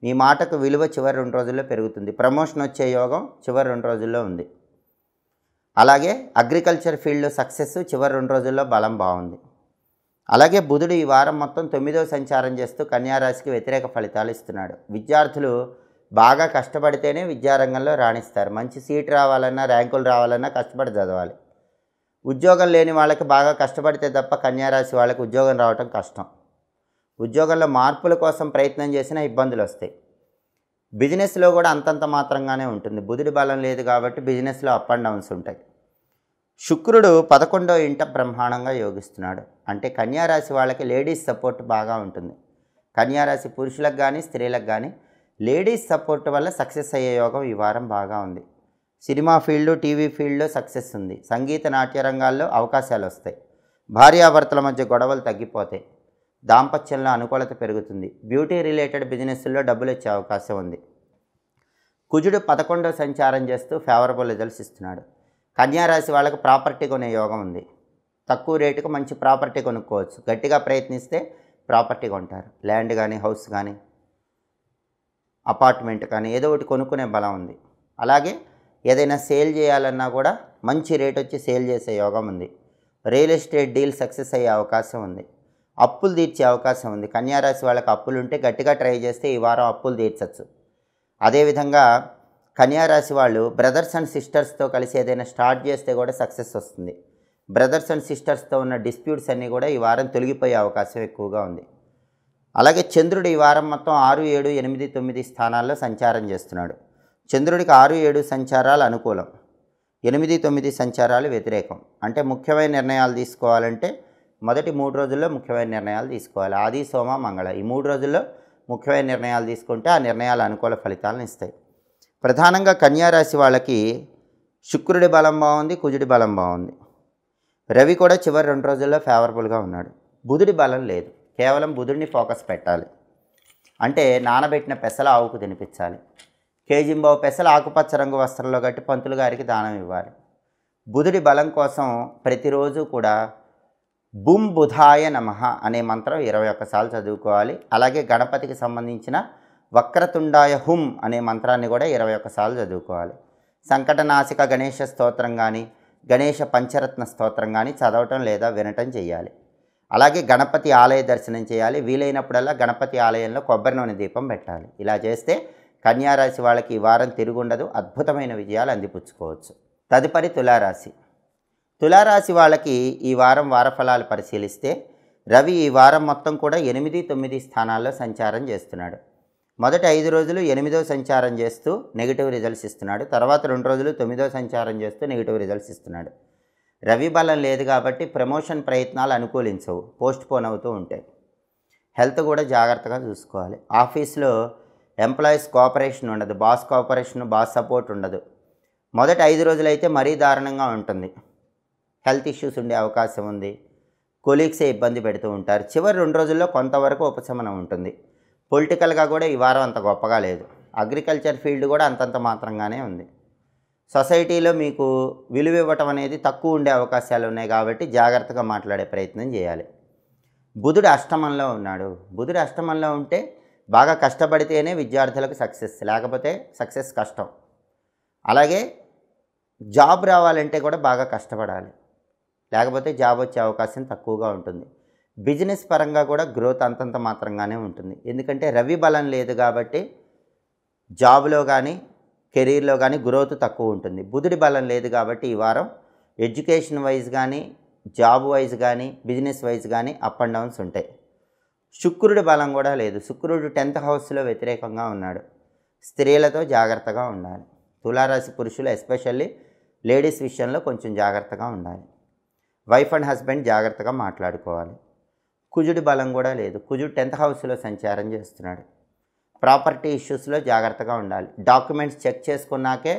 మీ మాటకు విలువ చివరి 2 రోజుల్లో పెరుగుతుంది. ప్రమోషన్ వచ్చే యోగం చివరి 2 రోజుల్లో ఉంది. అలాగే అగ్రికల్చర్ ఫీల్డ్లో సక్సెస్ చివరి 2 రోజుల్లో బలం బాగుంది. అలాగే బుధుడు ఈ వారం మొత్తం 9వ సంచారం చేస్తూ కన్యారాశికి వ్యతిరేక ఫలితాలు ఇస్తున్నాడు. విద్యార్థులు బాగా కష్టపడితేనే విద్యారంగంలో రాణిస్తారు. మంచి సీట్ రావాలన్నా, ర్యాంకులు రావాలన్నా కష్టపడి చదవాలి. ఉద్యోగం లేని వాళ్ళకి బాగా కష్టపడితే తప్ప కన్యారాశి వాళ్ళకి ఉద్యోగం రావటం కష్టం. ఉద్యోగంలో మార్పుల కోసం ప్రయత్నం చేసినా ఇబ్బందులు వస్తాయి. బిజినెస్లో కూడా అంతంత మాత్రంగానే ఉంటుంది. బుధుడి బలం లేదు కాబట్టి బిజినెస్లో అప్ అండ్ డౌన్స్ ఉంటాయి. శుక్రుడు 11వ ఇంట బ్రహ్మాండంగా యోగిస్తున్నాడు. అంటే కన్యారాశి వాళ్ళకి లేడీస్ సపోర్ట్ బాగా ఉంటుంది. కన్యారాశి పురుషులకు కానీ, స్త్రీలకు కానీ లేడీస్ సపోర్ట్ వల్ల సక్సెస్ అయ్యే యోగం ఈ వారం బాగా ఉంది. సినిమా ఫీల్డ్, టీవీ ఫీల్డ్లో సక్సెస్ ఉంది. సంగీత, నాట్య రంగాల్లో అవకాశాలు వస్తాయి. భార్యాభర్తల మధ్య గొడవలు తగ్గిపోతాయి. దాంపత్యంలో అనుకూలత పెరుగుతుంది. బ్యూటీ రిలేటెడ్ బిజినెస్లో డబ్బులు వచ్చే అవకాశం ఉంది. కుజుడు 11వ సంచారం చేస్తూ ఫేవరబుల్ రిజల్ట్స్ ఇస్తున్నాడు. కన్యారాశి వాళ్ళకు ప్రాపర్టీ కొనే యోగం ఉంది. తక్కువ రేటుకు మంచి ప్రాపర్టీ కొనుక్కోవచ్చు. గట్టిగా ప్రయత్నిస్తే ప్రాపర్టీ కొంటారు. ల్యాండ్ కానీ, హౌస్ కానీ, అపార్ట్మెంట్ కానీ ఏదో ఒకటి కొనుక్కునే బలం ఉంది. అలాగే ఏదైనా సేల్ చేయాలన్నా కూడా మంచి రేట్ వచ్చి సేల్ చేసే యోగం ఉంది. రియల్ ఎస్టేట్ డీల్ సక్సెస్ అయ్యే అవకాశం ఉంది. అప్పులు తీర్చే అవకాశం ఉంది. కన్యారాశి వాళ్ళకి అప్పులు ఉంటే గట్టిగా ట్రై చేస్తే ఈ వారం అప్పులు తీర్చచ్చు. అదేవిధంగా కన్యారాశి వాళ్ళు బ్రదర్స్ అండ్ సిస్టర్స్తో కలిసి ఏదైనా స్టార్ట్ చేస్తే కూడా సక్సెస్ వస్తుంది. బ్రదర్స్ అండ్ సిస్టర్స్తో ఉన్న డిస్ప్యూట్స్ అన్నీ కూడా ఈ వారం తొలగిపోయే అవకాశం ఎక్కువగా ఉంది. అలాగే చంద్రుడు ఈ వారం మొత్తం 6, 7, 8, 9 స్థానాల్లో సంచారం చేస్తున్నాడు. చంద్రుడికి 6, 7 సంచారాలు అనుకూలం, 8, 9 సంచారాలు వ్యతిరేకం. అంటే ముఖ్యమైన నిర్ణయాలు తీసుకోవాలంటే మొదటి 3 రోజుల్లో ముఖ్యమైన నిర్ణయాలు తీసుకోవాలి. ఆది, సోమ, మంగళ ఈ 3 రోజుల్లో ముఖ్యమైన నిర్ణయాలు తీసుకుంటే ఆ నిర్ణయాలు అనుకూల ఫలితాలను ఇస్తాయి. ప్రధానంగా కన్యారాశి వాళ్ళకి శుక్రుడి బలం బాగుంది, కుజుడి బలం బాగుంది. రవి కూడా చివరి 2 రోజుల్లో ఫేవరబుల్గా ఉన్నాడు. బుధుడి బలం లేదు. కేవలం బుధుడిని ఫోకస్ పెట్టాలి. అంటే నానబెట్టిన పెసల ఆవుకు తినిపించాలి. కేజింబావు పెసల ఆకుపచ్చ రంగు వస్త్రంలో కట్టి పంతులు గారికి దానం ఇవ్వాలి. బుధుడి బలం కోసం ప్రతిరోజు కూడా బుం బుధాయ నమః అనే మంత్రం 21 సార్లు చదువుకోవాలి. అలాగే గణపతికి సంబంధించిన వక్రతుండాయ హుం అనే మంత్రాన్ని కూడా 21 సార్లు చదువుకోవాలి. సంకటనాశక గణేష స్తోత్రం కానీ గణేష పంచరత్న స్తోత్రం కానీ చదవటం లేదా వినటం చేయాలి. అలాగే గణపతి ఆలయ దర్శనం చేయాలి. వీలైనప్పుడల్లా గణపతి ఆలయంలో కొబ్బరి నూనె దీపం పెట్టాలి. ఇలా చేస్తే కన్యారాశి వాళ్ళకి ఈ వారం తిరుగుండదు. అద్భుతమైన విజయాలు అందిపుచ్చుకోవచ్చు. తదుపరి తులారాశి. తులారాశి వాళ్ళకి ఈ వారం వారఫలాలు పరిశీలిస్తే రవి ఈ వారం మొత్తం కూడా 8, 9 స్థానాల్లో సంచారం చేస్తున్నాడు. మొదటి 5 రోజులు 8వ సంచారం చేస్తూ నెగిటివ్ రిజల్ట్స్ ఇస్తున్నాడు. తర్వాత 2 రోజులు 9వ సంచారం చేస్తూ నెగిటివ్ రిజల్ట్స్ ఇస్తున్నాడు. రవి బలం లేదు కాబట్టి ప్రమోషన్ ప్రయత్నాలు అనుకూలించవు, పోస్ట్ పోన్ అవుతూ ఉంటాయి. హెల్త్ కూడా జాగ్రత్తగా చూసుకోవాలి. ఆఫీస్లో ఎంప్లాయీస్ కోఆపరేషన్ ఉండదు, బాస్ కోఆపరేషన్, బాస్ సపోర్ట్ ఉండదు. మొదటి 5 రోజులైతే మరీ దారుణంగా ఉంటుంది. హెల్త్ ఇష్యూస్ ఉండే అవకాశం ఉంది. కొలీగ్సే ఇబ్బంది పెడుతూ ఉంటారు. చివరి 2 రోజుల్లో కొంతవరకు ఉపశమనం ఉంటుంది. పొలిటికల్గా కూడా ఈ వారం అంత గొప్పగా లేదు. అగ్రికల్చర్ ఫీల్డ్ కూడా అంతంత మాత్రంగానే ఉంది. సొసైటీలో మీకు విలువ ఇవ్వటం అనేది తక్కువ ఉండే అవకాశాలు ఉన్నాయి కాబట్టి జాగ్రత్తగా మాట్లాడే ప్రయత్నం చేయాలి. బుధుడు అష్టమంలో ఉన్నాడు. బుధుడు అష్టమంలో ఉంటే బాగా కష్టపడితేనే విద్యార్థులకు సక్సెస్, లేకపోతే సక్సెస్ కష్టం. అలాగే జాబ్ రావాలంటే కూడా బాగా కష్టపడాలి, లేకపోతే జాబ్ వచ్చే అవకాశం తక్కువగా ఉంటుంది. బిజినెస్ పరంగా కూడా గ్రోత్ అంతంత మాత్రంగానే ఉంటుంది. ఎందుకంటే రవి బలం లేదు కాబట్టి జాబ్లో కానీ కెరీర్లో కానీ గ్రోత్ తక్కువ ఉంటుంది. బుధుడి బలం లేదు కాబట్టి ఈ వారం ఎడ్యుకేషన్ వైజ్ కానీ జాబ్ వైజ్ కానీ బిజినెస్ వైజ్ కానీ అప్ అండ్ డౌన్స్ ఉంటాయి. శుక్రుడి బలం కూడా లేదు. శుక్రుడు 10th హౌస్లో వ్యతిరేకంగా ఉన్నాడు. స్త్రీలతో జాగ్రత్తగా ఉండాలి. తులారాశి పురుషులు ఎస్పెషల్లీ లేడీస్ విషయంలో కొంచెం జాగ్రత్తగా ఉండాలి. వైఫ్ అండ్ హస్బెండ్ జాగ్రత్తగా మాట్లాడుకోవాలి. కుజుడి బలం కూడా లేదు. కుజుడు 10th హౌస్లో సంచారం చేస్తున్నాడు. ప్రాపర్టీ ఇష్యూస్లో జాగ్రత్తగా ఉండాలి. డాక్యుమెంట్స్ చెక్ చేసుకున్నాకే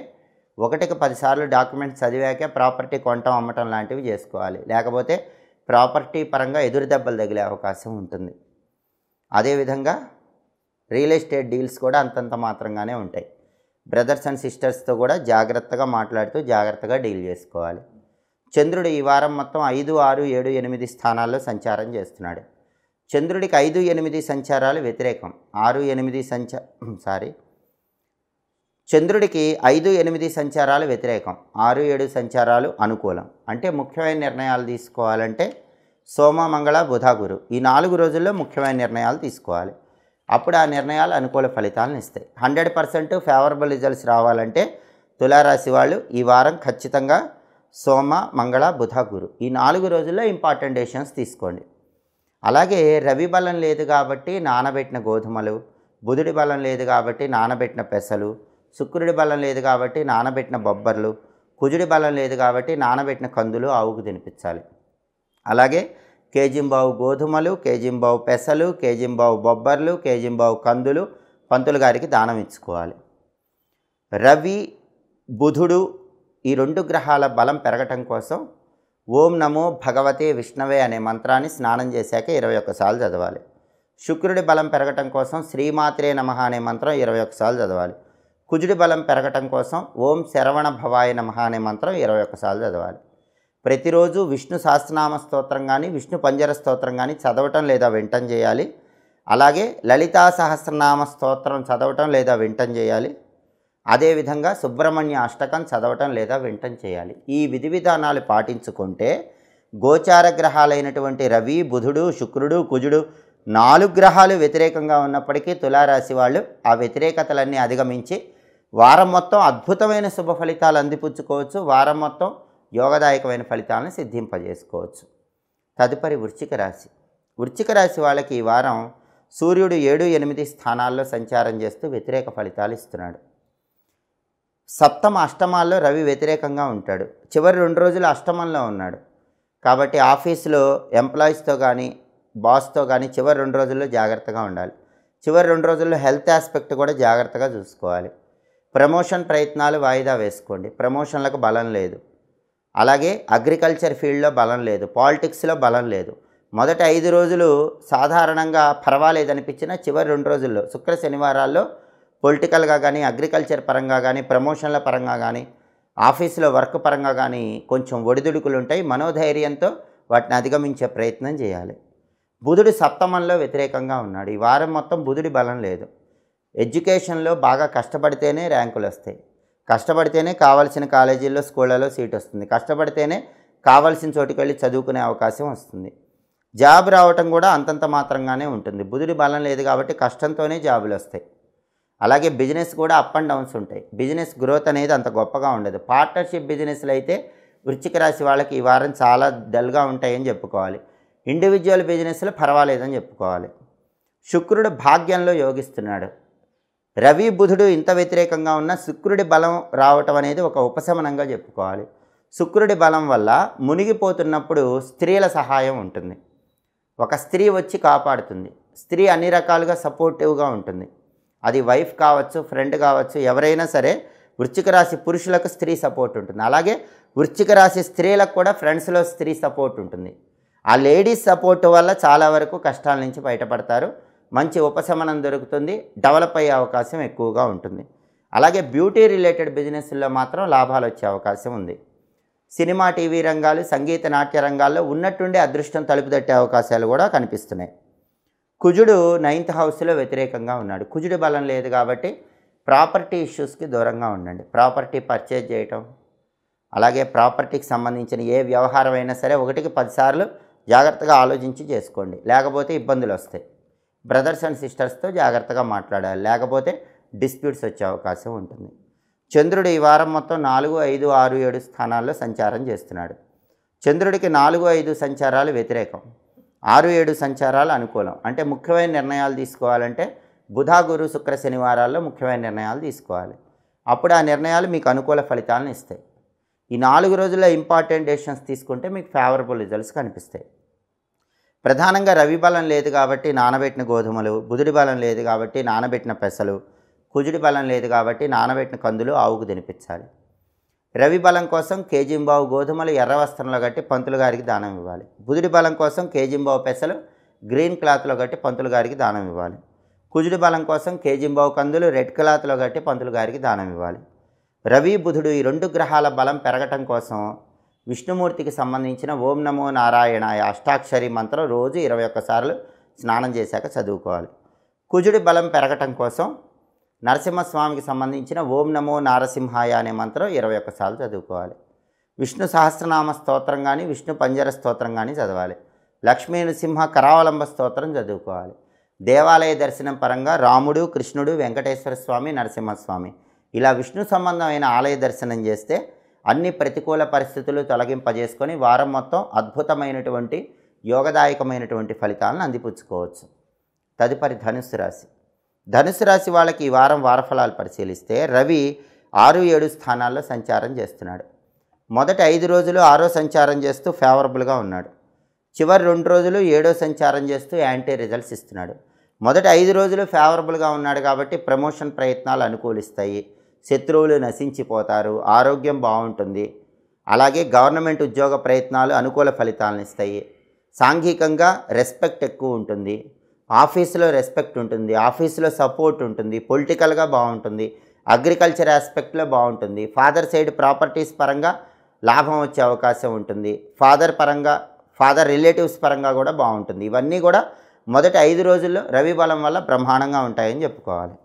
1కి 10 సార్లు డాక్యుమెంట్స్ చదివాకే ప్రాపర్టీ కొనటం అమ్మటం లాంటివి చేసుకోవాలి. లేకపోతే ప్రాపర్టీ పరంగా ఎదురు దెబ్బలు తగిలే అవకాశం ఉంటుంది. అదేవిధంగా రియల్ ఎస్టేట్ డీల్స్ కూడా అంతంత మాత్రంగానే ఉంటాయి. బ్రదర్స్ అండ్ సిస్టర్స్తో కూడా జాగ్రత్తగా మాట్లాడుతూ జాగ్రత్తగా డీల్ చేసుకోవాలి. చంద్రుడు ఈ వారం మొత్తం 5, 6, 7, 8 స్థానాల్లో సంచారం చేస్తున్నాడు. చంద్రుడికి 5, 8 సంచారాలు వ్యతిరేకం. 6, 8 చంద్రుడికి 5, 8 సంచారాలు వ్యతిరేకం. 6, 7 సంచారాలు అనుకూలం. అంటే ముఖ్యమైన నిర్ణయాలు తీసుకోవాలంటే సోమ, మంగళ, బుధ, గురు ఈ 4 రోజుల్లో ముఖ్యమైన నిర్ణయాలు తీసుకోవాలి. అప్పుడు ఆ నిర్ణయాలు అనుకూల ఫలితాలను ఇస్తాయి. 100% ఫేవరబుల్ రిజల్ట్స్ రావాలంటే తులారాశి వాళ్ళు ఈ వారం ఖచ్చితంగా సోమ, మంగళ, బుధ, గురు ఈ 4 రోజుల్లో ఇంపార్టెంట్ డెసిషన్స్ తీసుకోండి. అలాగే రవి బలం లేదు కాబట్టి నానబెట్టిన గోధుమలు, బుధుడి బలం లేదు కాబట్టి నానబెట్టిన పెసలు, శుక్రుడి బలం లేదు కాబట్టి నానబెట్టిన బొబ్బర్లు, కుజుడి బలం లేదు కాబట్టి నానబెట్టిన కందులు ఆవుకు తినిపించాలి. అలాగే కేజింబావు గోధుమలు, కేజింబావు పెసలు, కేజింబావు బొబ్బర్లు, కేజింబావు కందులు పంతులు గారికి దానం ఇచ్చుకోవాలి. రవి, బుధుడు ఈ 2 గ్రహాల బలం పెరగటం కోసం ఓం నమో భగవతే విష్ణవే అనే మంత్రాన్ని స్నానం చేశాక 21 సార్లు చదవాలి. శుక్రుడి బలం పెరగటం కోసం శ్రీమాత్రే నమః అనే మంత్రం 21 సార్లు చదవాలి. కుజుడి బలం పెరగటం కోసం ఓం శరవణ భవాయ నమః అనే మంత్రం 21 సార్లు చదవాలి. ప్రతిరోజు విష్ణు సహస్రనామ స్తోత్రం కానీ విష్ణు పంజర స్తోత్రం కానీ చదవటం లేదా వింటం చేయాలి. అలాగే లలితా సహస్రనామ స్తోత్రం చదవటం లేదా వింటం చేయాలి. అదేవిధంగా సుబ్రహ్మణ్య అష్టకం చదవటం లేదా వింటం చేయాలి. ఈ విధి విధానాలు పాటించుకుంటే గోచార గ్రహాలైనటువంటి రవి, బుధుడు, శుక్రుడు, కుజుడు 4 గ్రహాలు వ్యతిరేకంగా ఉన్నప్పటికీ తులారాశి వాళ్ళు ఆ వ్యతిరేకతలన్నీ అధిగమించి వారం మొత్తం అద్భుతమైన శుభ ఫలితాలు అందిపుచ్చుకోవచ్చు. వారం మొత్తం యోగదాయకమైన ఫలితాలను సిద్ధింపజేసుకోవచ్చు. తదుపరి వృశ్చిక రాశి. వృశ్చిక రాశి వాళ్ళకి ఈ వారం సూర్యుడు 7, 8 స్థానాల్లో సంచారం చేస్తూ వ్యతిరేక ఫలితాలు ఇస్తున్నాడు. సప్తమ అష్టమాల్లో రవి వ్యతిరేకంగా ఉంటాడు. చివరి 2 రోజులు అష్టమంలో ఉన్నాడు కాబట్టి ఆఫీసులో ఎంప్లాయీస్తో కానీ బాస్తో కానీ చివరి 2 రోజుల్లో జాగ్రత్తగా ఉండాలి. చివరి 2 రోజుల్లో హెల్త్ ఆస్పెక్ట్ కూడా జాగ్రత్తగా చూసుకోవాలి. ప్రమోషన్ ప్రయత్నాలు వాయిదా వేసుకోండి. ప్రమోషన్లకు బలం లేదు. అలాగే అగ్రికల్చర్ ఫీల్డ్లో బలం లేదు, పాలిటిక్స్లో బలం లేదు. మొదటి 5 రోజులు సాధారణంగా పర్వాలేదనిపించిన చివరి 2 రోజుల్లో శుక్ర శనివారాల్లో పొలిటికల్గా కానీ, అగ్రికల్చర్ పరంగా కానీ, ప్రమోషన్ల పరంగా కానీ, ఆఫీసులో వర్క్ పరంగా కానీ కొంచెం ఒడిదుడుకులు ఉంటాయి. మనోధైర్యంతో వాటిని అధిగమించే ప్రయత్నం చేయాలి. బుధుడు సప్తమంలో వ్యతిరేకంగా ఉన్నాడు. ఈ వారం మొత్తం బుధుడి బలం లేదు. ఎడ్యుకేషన్లో బాగా కష్టపడితేనే ర్యాంకులు వస్తాయి, కష్టపడితేనే కావాల్సిన కాలేజీల్లో స్కూళ్ళలో సీట్ వస్తుంది, కష్టపడితేనే కావాల్సిన చోటుకి వెళ్ళి చదువుకునే అవకాశం వస్తుంది. జాబ్ రావటం కూడా అంతంత మాత్రంగానే ఉంటుంది. బుధుడి బలం లేదు కాబట్టి కష్టంతోనే జాబులు వస్తాయి. అలాగే బిజినెస్ కూడా అప్ అండ్ డౌన్స్ ఉంటాయి. బిజినెస్ గ్రోత్ అనేది అంత గొప్పగా ఉండదు. పార్ట్నర్షిప్ బిజినెస్లు అయితే వృశ్చిక రాశి వాళ్ళకి ఈ వారం చాలా డల్గా ఉంటాయని చెప్పుకోవాలి. ఇండివిజువల్ బిజినెస్లో పర్వాలేదని చెప్పుకోవాలి. శుక్రుడు భాగ్యంలో యోగిస్తున్నాడు. రవి బుధుడు ఇంత వ్యతిరేకంగా ఉన్న శుక్రుడి బలం రావటం అనేది ఒక ఉపశమనంగా చెప్పుకోవాలి. శుక్రుడి బలం వల్ల మునిగిపోతున్నప్పుడు స్త్రీల సహాయం ఉంటుంది. ఒక స్త్రీ వచ్చి కాపాడుతుంది. స్త్రీ అన్ని రకాలుగా సపోర్టివ్గా ఉంటుంది. అది వైఫ్ కావచ్చు, ఫ్రెండ్ కావచ్చు, ఎవరైనా సరే. వృశ్చిక రాశి పురుషులకు స్త్రీ సపోర్ట్ ఉంటుంది. అలాగే వృశ్చిక రాశి స్త్రీలకు కూడా ఫ్రెండ్స్లో స్త్రీ సపోర్ట్ ఉంటుంది. ఆ లేడీస్ సపోర్ట్ వల్ల చాలా వరకు కష్టాల నుంచి బయటపడతారు. మంచి ఉపశమనం దొరుకుతుంది. డెవలప్ అయ్యే అవకాశం ఎక్కువగా ఉంటుంది. అలాగే బ్యూటీ రిలేటెడ్ బిజినెస్ల్లో మాత్రం లాభాలు వచ్చే అవకాశం ఉంది. సినిమా, టీవీ రంగాలు, సంగీత, నాట్య రంగాల్లో ఉన్నట్టుండి అదృష్టం తలుపు తట్టే అవకాశాలు కూడా కనిపిస్తున్నాయి. కుజుడు 9th హౌస్లో వ్యతిరేకంగా ఉన్నాడు. కుజుడి బలం లేదు కాబట్టి ప్రాపర్టీ ఇష్యూస్కి దూరంగా ఉండండి. ప్రాపర్టీ పర్చేజ్ చేయటం, అలాగే ప్రాపర్టీకి సంబంధించిన ఏ వ్యవహారం అయినా సరే 1కి 10 సార్లు జాగ్రత్తగా ఆలోచించి చేసుకోండి, లేకపోతే ఇబ్బందులు వస్తాయి. బ్రదర్స్ అండ్ సిస్టర్స్తో జాగ్రత్తగా మాట్లాడాలి, లేకపోతే డిస్ప్యూట్స్ వచ్చే అవకాశం ఉంటుంది. చంద్రుడు ఈ వారం మొత్తం 4, 5, 6, 7 స్థానాల్లో సంచారం చేస్తున్నాడు. చంద్రుడికి 4, 5 సంచారాలు వ్యతిరేకం, 6, 7 సంచారాలు అనుకూలం. అంటే ముఖ్యమైన నిర్ణయాలు తీసుకోవాలంటే బుధ, గురు, శుక్ర శనివారాల్లో ముఖ్యమైన నిర్ణయాలు తీసుకోవాలి. అప్పుడు ఆ నిర్ణయాలు మీకు అనుకూల ఫలితాలను ఇస్తాయి. ఈ 4 రోజుల్లో ఇంపార్టెంట్ డెసిషన్స్ తీసుకుంటే మీకు ఫేవరబుల్ రిజల్ట్స్ కనిపిస్తాయి. ప్రధానంగా రవి బలం లేదు కాబట్టి నానబెట్టిన గోధుమలు, బుధుడి బలం లేదు కాబట్టి నానబెట్టిన పెసలు, కుజుడి బలం లేదు కాబట్టి నానబెట్టిన కందులు ఆవుకు తినిపించాలి. రవి బలం కోసం కేజింబావు గోధుమలు ఎర్ర వస్త్రంలో కట్టి పంతులు గారికి దానం ఇవ్వాలి. బుధుడి బలం కోసం కేజింబావు పెసలు గ్రీన్ క్లాత్లో కట్టి పంతులు గారికి దానం ఇవ్వాలి. కుజుడి బలం కోసం కేజింబావు కందులు రెడ్ క్లాత్లో కట్టి పంతులు గారికి దానం ఇవ్వాలి. రవి, బుధుడు ఈ 2 గ్రహాల బలం పెరగటం కోసం విష్ణుమూర్తికి సంబంధించిన ఓం నమో నారాయణాయ అష్టాక్షరి మంత్రం రోజు 21 సార్లు స్నానం చేశాక చదువుకోవాలి. కుజుడి బలం పెరగటం కోసం నరసింహస్వామికి సంబంధించిన ఓం నమో నారసింహాయ అనే మంత్రం 21 సార్లు చదువుకోవాలి. విష్ణు సహస్రనామ స్తోత్రం కానీ, విష్ణు పంజర స్తోత్రం కానీ చదవాలి. లక్ష్మీ నృసింహ కరావలంబ స్తోత్రం చదువుకోవాలి. దేవాలయ దర్శనం పరంగా రాముడు, కృష్ణుడు, వెంకటేశ్వర స్వామి, నరసింహస్వామి ఇలా విష్ణు సంబంధమైన ఆలయ దర్శనం చేస్తే అన్ని ప్రతికూల పరిస్థితులు తొలగింపజేసుకొని వారం మొత్తం అద్భుతమైనటువంటి యోగదాయకమైనటువంటి ఫలితాలను అందిపుచ్చుకోవచ్చు. తదుపరి ధనుస్సు రాశి. ధనుస్సు రాశి వాళ్ళకి ఈ వారం వారఫలాలు పరిశీలిస్తే రవి 6, 7 స్థానాల్లో సంచారం చేస్తున్నాడు. మొదటి 5 రోజులు 6వ సంచారం చేస్తూ ఫేవరబుల్గా ఉన్నాడు. చివరి 2 రోజులు 7వ సంచారం చేస్తూ యాంటీ రిజల్ట్స్ ఇస్తున్నాడు. మొదటి 5 రోజులు ఫేవరబుల్గా ఉన్నాడు కాబట్టి ప్రమోషన్ ప్రయత్నాలు అనుకూలిస్తాయి, శత్రువులు నశించిపోతారు, ఆరోగ్యం బాగుంటుంది. అలాగే గవర్నమెంట్ ఉద్యోగ ప్రయత్నాలు అనుకూల ఫలితాలను ఇస్తాయి. సాంఘికంగా రెస్పెక్ట్ ఎక్కువ ఉంటుంది, ఆఫీసులో రెస్పెక్ట్ ఉంటుంది, ఆఫీసులో సపోర్ట్ ఉంటుంది, పొలిటికల్గా బాగుంటుంది, అగ్రికల్చర్ ఆస్పెక్ట్లో బాగుంటుంది, ఫాదర్ సైడ్ ప్రాపర్టీస్ పరంగా లాభం వచ్చే అవకాశం ఉంటుంది, ఫాదర్ రిలేటివ్స్ పరంగా కూడా బాగుంటుంది. ఇవన్నీ కూడా మొదటి 5 రోజుల్లో రవి బలం వల్ల బ్రహ్మాండంగా ఉంటాయని చెప్పుకోవాలి.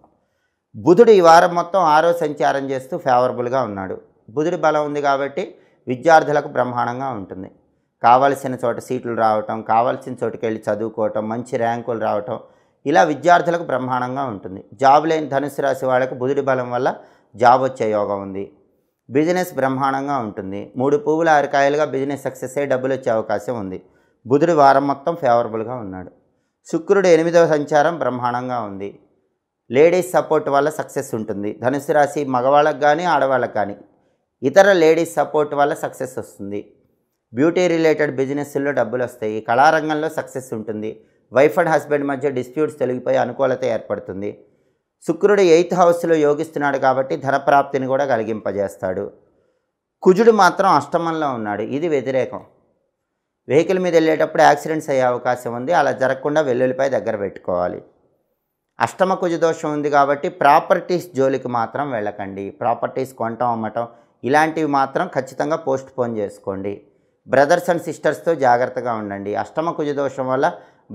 బుధుడు ఈ వారం మొత్తం 6వ సంచారం చేస్తూ ఫేవరబుల్గా ఉన్నాడు. బుధుడి బలం ఉంది కాబట్టి విద్యార్థులకు బ్రహ్మాండంగా ఉంటుంది. కావాల్సిన చోట సీట్లు రావటం, కావాల్సిన చోటుకి వెళ్ళి చదువుకోవటం, మంచి ర్యాంకులు రావటం, ఇలా విద్యార్థులకు బ్రహ్మాండంగా ఉంటుంది. జాబ్ లేని ధనుసు రాశి వాళ్ళకు బుధుడి బలం వల్ల జాబ్ వచ్చే యోగం ఉంది. బిజినెస్ బ్రహ్మాండంగా ఉంటుంది. 3 పువ్వుల 6 కాయలుగా బిజినెస్ సక్సెస్ అయ్యి డబ్బులు వచ్చే అవకాశం ఉంది. బుధుడు వారం మొత్తం ఫేవరబుల్గా ఉన్నాడు. శుక్రుడు 8వ సంచారం బ్రహ్మాండంగా ఉంది. లేడీస్ సపోర్ట్ వల్ల సక్సెస్ ఉంటుంది. ధనుసు రాశి మగవాళ్ళకు కానీ ఆడవాళ్ళకు కానీ ఇతర లేడీస్ సపోర్ట్ వల్ల సక్సెస్ వస్తుంది. బ్యూటీ రిలేటెడ్ బిజినెస్లో డబ్బులు వస్తాయి. కళారంగంలో సక్సెస్ ఉంటుంది. వైఫ్ అండ్ హస్బెండ్ మధ్య డిస్ప్యూట్స్ తొలగిపోయి అనుకూలత ఏర్పడుతుంది. శుక్రుడు 8th హౌస్లో యోగిస్తున్నాడు కాబట్టి ధనప్రాప్తిని కూడా కలిగింపజేస్తాడు. కుజుడు మాత్రం అష్టమంలో ఉన్నాడు, ఇది వ్యతిరేకం. వెహికల్ మీద వెళ్ళేటప్పుడు యాక్సిడెంట్స్ అయ్యే అవకాశం ఉంది, అలా జరగకుండా వెల్లుల్లిపై దగ్గర పెట్టుకోవాలి. అష్టమ కుజ దోషం ఉంది కాబట్టి ప్రాపర్టీస్ జోలికి మాత్రం వెళ్ళకండి. ప్రాపర్టీస్ కొనటం అమ్మటం ఇలాంటివి మాత్రం ఖచ్చితంగా పోస్ట్ పోన్ చేసుకోండి. బ్రదర్స్ అండ్ సిస్టర్స్తో జాగ్రత్తగా ఉండండి. అష్టమ కుజ దోషం వల్ల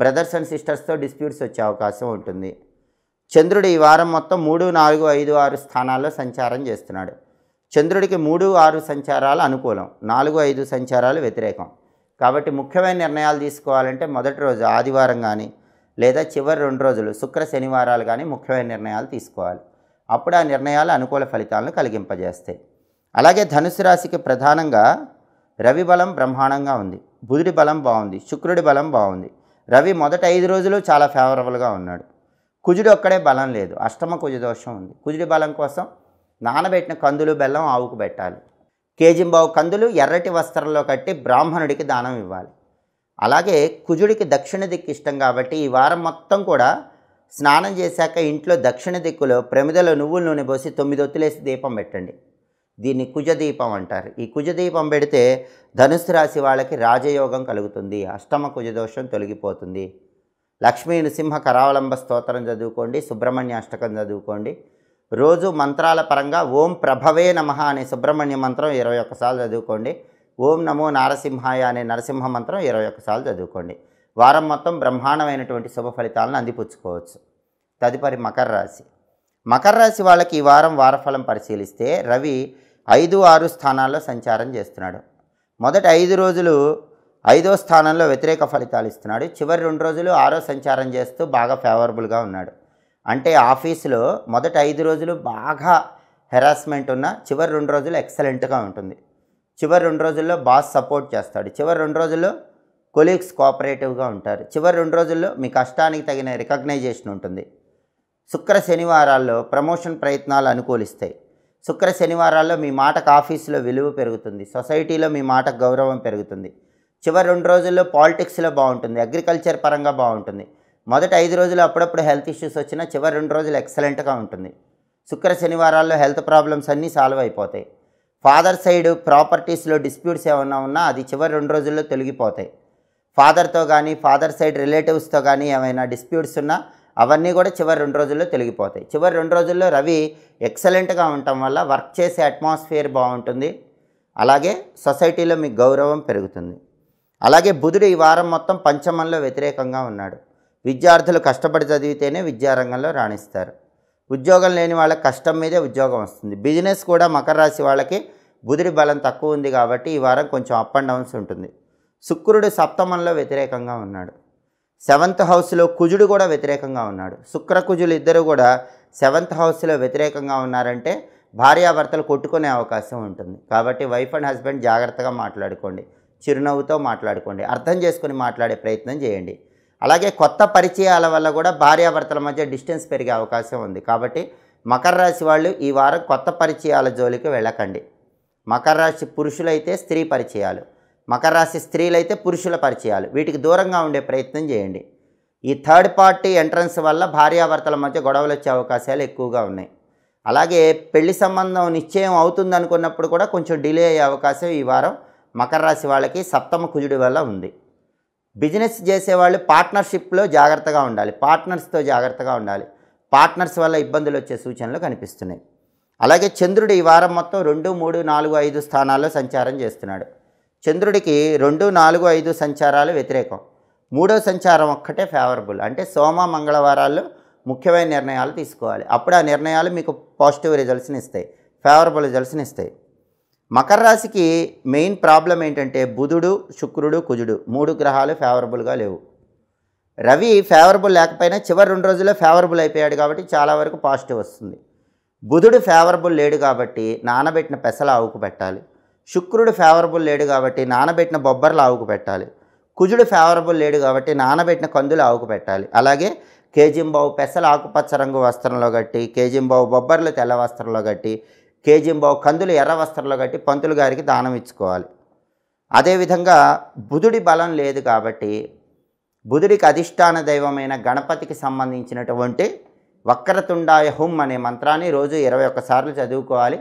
బ్రదర్స్ అండ్ సిస్టర్స్తో డిస్ప్యూట్స్ వచ్చే అవకాశం ఉంటుంది. చంద్రుడు ఈ వారం మొత్తం 3, 4, 5, 6 స్థానాల్లో సంచారం చేస్తున్నాడు. చంద్రుడికి 3, 6 సంచారాలు అనుకూలం, 4, 5 సంచారాలు వ్యతిరేకం. కాబట్టి ముఖ్యమైన నిర్ణయాలు తీసుకోవాలంటే మొదటి రోజు ఆదివారం కానీ లేదా చివరి 2 రోజులు శుక్ర శనివారాలు కానీ ముఖ్యమైన నిర్ణయాలు తీసుకోవాలి. అప్పుడు ఆ నిర్ణయాలు అనుకూల ఫలితాలను కలిగింపజేస్తాయి. అలాగే ధనుసు రాశికి ప్రధానంగా రవి బలం బ్రహ్మాండంగా ఉంది, బుధుడి బలం బాగుంది, శుక్రుడి బలం బాగుంది. రవి మొదటి 5 రోజులు చాలా ఫేవరబుల్గా ఉన్నాడు. కుజుడు ఒక్కడే బలం లేదు, అష్టమ కుజ దోషం ఉంది. కుజుడి బలం కోసం నానబెట్టిన కందులు బెల్లం ఆవుకు పెట్టాలి. కేజింబావు కందులు ఎర్రటి వస్త్రంలో కట్టి బ్రాహ్మణుడికి దానం ఇవ్వాలి. అలాగే కుజుడికి దక్షిణ దిక్కు ఇష్టం కాబట్టి ఈ వారం మొత్తం కూడా స్నానం చేశాక ఇంట్లో దక్షిణ దిక్కులో ప్రమిదలో నువ్వుల నూనె పోసి 9 ఒత్తులేసి దీపం పెట్టండి. దీన్ని కుజదీపం అంటారు. ఈ కుజదీపం పెడితే ధనుసు రాశి వాళ్ళకి రాజయోగం కలుగుతుంది, అష్టమ కుజదోషం తొలగిపోతుంది. లక్ష్మీ నృసింహ కరావలంబ స్తోత్రం చదువుకోండి, సుబ్రహ్మణ్య అష్టకం చదువుకోండి. రోజు మంత్రాల పరంగా ఓం ప్రభవే నమః అనే సుబ్రహ్మణ్య మంత్రం 21 సార్లు చదువుకోండి. ఓం నమో నారసింహాయ అనే నరసింహ మంత్రం 21 సార్లు చదువుకోండి. వారం మొత్తం బ్రహ్మాండమైనటువంటి శుభ ఫలితాలను అందిపుచ్చుకోవచ్చు. తదుపరి మకర రాశి. మకర రాశి వాళ్ళకి ఈ వారం వారఫలం పరిశీలిస్తే రవి 5, 6 స్థానాల్లో సంచారం చేస్తున్నాడు. మొదటి 5 రోజులు 5వ స్థానంలో వ్యతిరేక ఫలితాలు ఇస్తున్నాడు. చివరి 2 రోజులు 6వ సంచారం చేస్తూ బాగా ఫేవరబుల్గా ఉన్నాడు. అంటే ఆఫీసులో మొదటి 5 రోజులు బాగా హెరాస్మెంట్ ఉన్న, చివరి 2 రోజులు ఎక్సలెంట్గా ఉంటుంది. చివరి 2 రోజుల్లో బాస్ సపోర్ట్ చేస్తాడు. చివరి 2 రోజుల్లో కొలీగ్స్ కోఆపరేటివ్గా ఉంటారు. చివరి 2 రోజుల్లో మీ కష్టానికి తగిన రికగ్నైజేషన్ ఉంటుంది. శుక్ర శనివారాల్లో ప్రమోషన్ ప్రయత్నాలు అనుకూలిస్తాయి. శుక్ర శనివారాల్లో మీ మాటకు ఆఫీసులో విలువ పెరుగుతుంది, సొసైటీలో మీ మాటకు గౌరవం పెరుగుతుంది. చివరి 2 రోజుల్లో పాలిటిక్స్లో బాగుంటుంది, అగ్రికల్చర్ పరంగా బాగుంటుంది. మొదటి 5 రోజులు అప్పుడప్పుడు హెల్త్ ఇష్యూస్ వచ్చినా చివరి 2 రోజులు ఎక్సలెంట్గా ఉంటుంది. శుక్ర శనివారాల్లో హెల్త్ ప్రాబ్లమ్స్ అన్నీ సాల్వ్ అయిపోతాయి. ఫాదర్ సైడ్ ప్రాపర్టీస్లో డిస్ప్యూట్స్ ఏమన్నా ఉన్నా అది చివరి 2 రోజుల్లో తొలగిపోతాయి. ఫాదర్తో కానీ ఫాదర్ సైడ్ రిలేటివ్స్తో కానీ ఏమైనా డిస్ప్యూట్స్ ఉన్నా అవన్నీ కూడా చివరి 2 రోజుల్లో తొలగిపోతాయి. చివరి 2 రోజుల్లో రవి ఎక్సలెంట్గా ఉండటం వల్ల వర్క్ చేసే అట్మాస్ఫియర్ బాగుంటుంది. అలాగే సొసైటీలో మీకు గౌరవం పెరుగుతుంది. అలాగే బుధుడు ఈ వారం మొత్తం పంచమంలో వ్యతిరేకంగా ఉన్నాడు. విద్యార్థులు కష్టపడి చదివితేనే విద్యారంగంలో రాణిస్తారు. ఉద్యోగం లేని వాళ్ళకి కష్టం మీదే ఉద్యోగం వస్తుంది. బిజినెస్ కూడా మకర రాశి వాళ్ళకి బుధుడి బలం తక్కువ ఉంది కాబట్టి ఈ వారం కొంచెం అప్ అండ్ డౌన్స్ ఉంటుంది. శుక్రుడు సప్తమంలో వ్యతిరేకంగా ఉన్నాడు. 7th హౌస్లో కుజుడు కూడా వ్యతిరేకంగా ఉన్నాడు. శుక్ర కుజులు ఇద్దరు కూడా 7th హౌస్లో వ్యతిరేకంగా ఉన్నారంటే భార్యాభర్తలు కొట్టుకునే అవకాశం ఉంటుంది. కాబట్టి వైఫ్ అండ్ హస్బెండ్ జాగ్రత్తగా మాట్లాడుకోండి, చిరునవ్వుతో మాట్లాడుకోండి, అర్థం చేసుకుని మాట్లాడే ప్రయత్నం చేయండి. అలాగే కొత్త పరిచయాల వల్ల కూడా భార్యాభర్తల మధ్య డిస్టెన్స్ పెరిగే అవకాశం ఉంది. కాబట్టి మకర రాశి వాళ్ళు ఈ వారం కొత్త పరిచయాల జోలికి వెళ్ళకండి. మకర రాశి పురుషులైతే స్త్రీ పరిచయాలు, మకర రాశి స్త్రీలైతే పురుషుల పరిచయాలు, వీటికి దూరంగా ఉండే ప్రయత్నం చేయండి. ఈ థర్డ్ పార్టీ ఎంట్రన్స్ వల్ల భార్యాభర్తల మధ్య గొడవలు వచ్చే అవకాశాలు ఎక్కువగా ఉన్నాయి. అలాగే పెళ్లి సంబంధం నిశ్చయం అవుతుంది అనుకున్నప్పుడు కూడా కొంచెం డిలే అయ్యే అవకాశం ఈ వారం మకర రాశి వాళ్ళకి సప్తమ కుజుడి వల్ల ఉంది. బిజినెస్ చేసేవాళ్ళు పార్ట్నర్షిప్లో జాగ్రత్తగా ఉండాలి, పార్ట్నర్స్తో జాగ్రత్తగా ఉండాలి. పార్ట్నర్స్ వల్ల ఇబ్బందులు వచ్చే సూచనలు కనిపిస్తున్నాయి. అలాగే చంద్రుడు ఈ వారం మొత్తం 2, 3, 4, 5 స్థానాల్లో సంచారం చేస్తున్నాడు. చంద్రుడికి 2, 4, 5 సంచారాలు వ్యతిరేకం, 3వ సంచారం ఒక్కటే ఫేవరబుల్. అంటే సోమ మంగళవారాల్లో ముఖ్యమైన నిర్ణయాలు తీసుకోవాలి. అప్పుడు ఆ నిర్ణయాలు మీకు పాజిటివ్ రిజల్ట్స్ని ఇస్తాయి, ఫేవరబుల్ రిజల్ట్స్ని ఇస్తాయి. మకర రాశికి మెయిన్ ప్రాబ్లం ఏంటంటే బుధుడు, శుక్రుడు, కుజుడు 3 గ్రహాలు ఫేవరబుల్గా లేవు. రవి ఫేవరబుల్ లేకపోయినా చివరి 2 రోజుల్లో ఫేవరబుల్ అయిపోయాడు కాబట్టి చాలా వరకు పాజిటివ్ వస్తుంది. బుధుడు ఫేవరబుల్ లేడు కాబట్టి నానబెట్టిన పెసల ఆవుకు పెట్టాలి. శుక్రుడు ఫేవరబుల్ లేడు కాబట్టి నానబెట్టిన బొబ్బర్ల ఆవుకు పెట్టాలి. కుజుడు ఫేవరబుల్ లేడు కాబట్టి నానబెట్టిన కందులు ఆవుకు పెట్టాలి. అలాగే కేజింబావు పెసల ఆకుపచ్చ రంగు వస్త్రంలో కట్టి, కేజింబావు బొబ్బర్లు తెల్ల వస్త్రంలో కట్టి, కేజింబావు కందులు ఎర్ర వస్త్రంలో కట్టి పంతులు గారికి దానం ఇచ్చుకోవాలి. అదేవిధంగా బుధుడి బలం లేదు కాబట్టి బుధుడికి అధిష్టాన దైవమైన గణపతికి సంబంధించినటువంటి వక్రతుండాయ హుం అనే మంత్రాన్ని రోజు 21 సార్లు చదువుకోవాలి.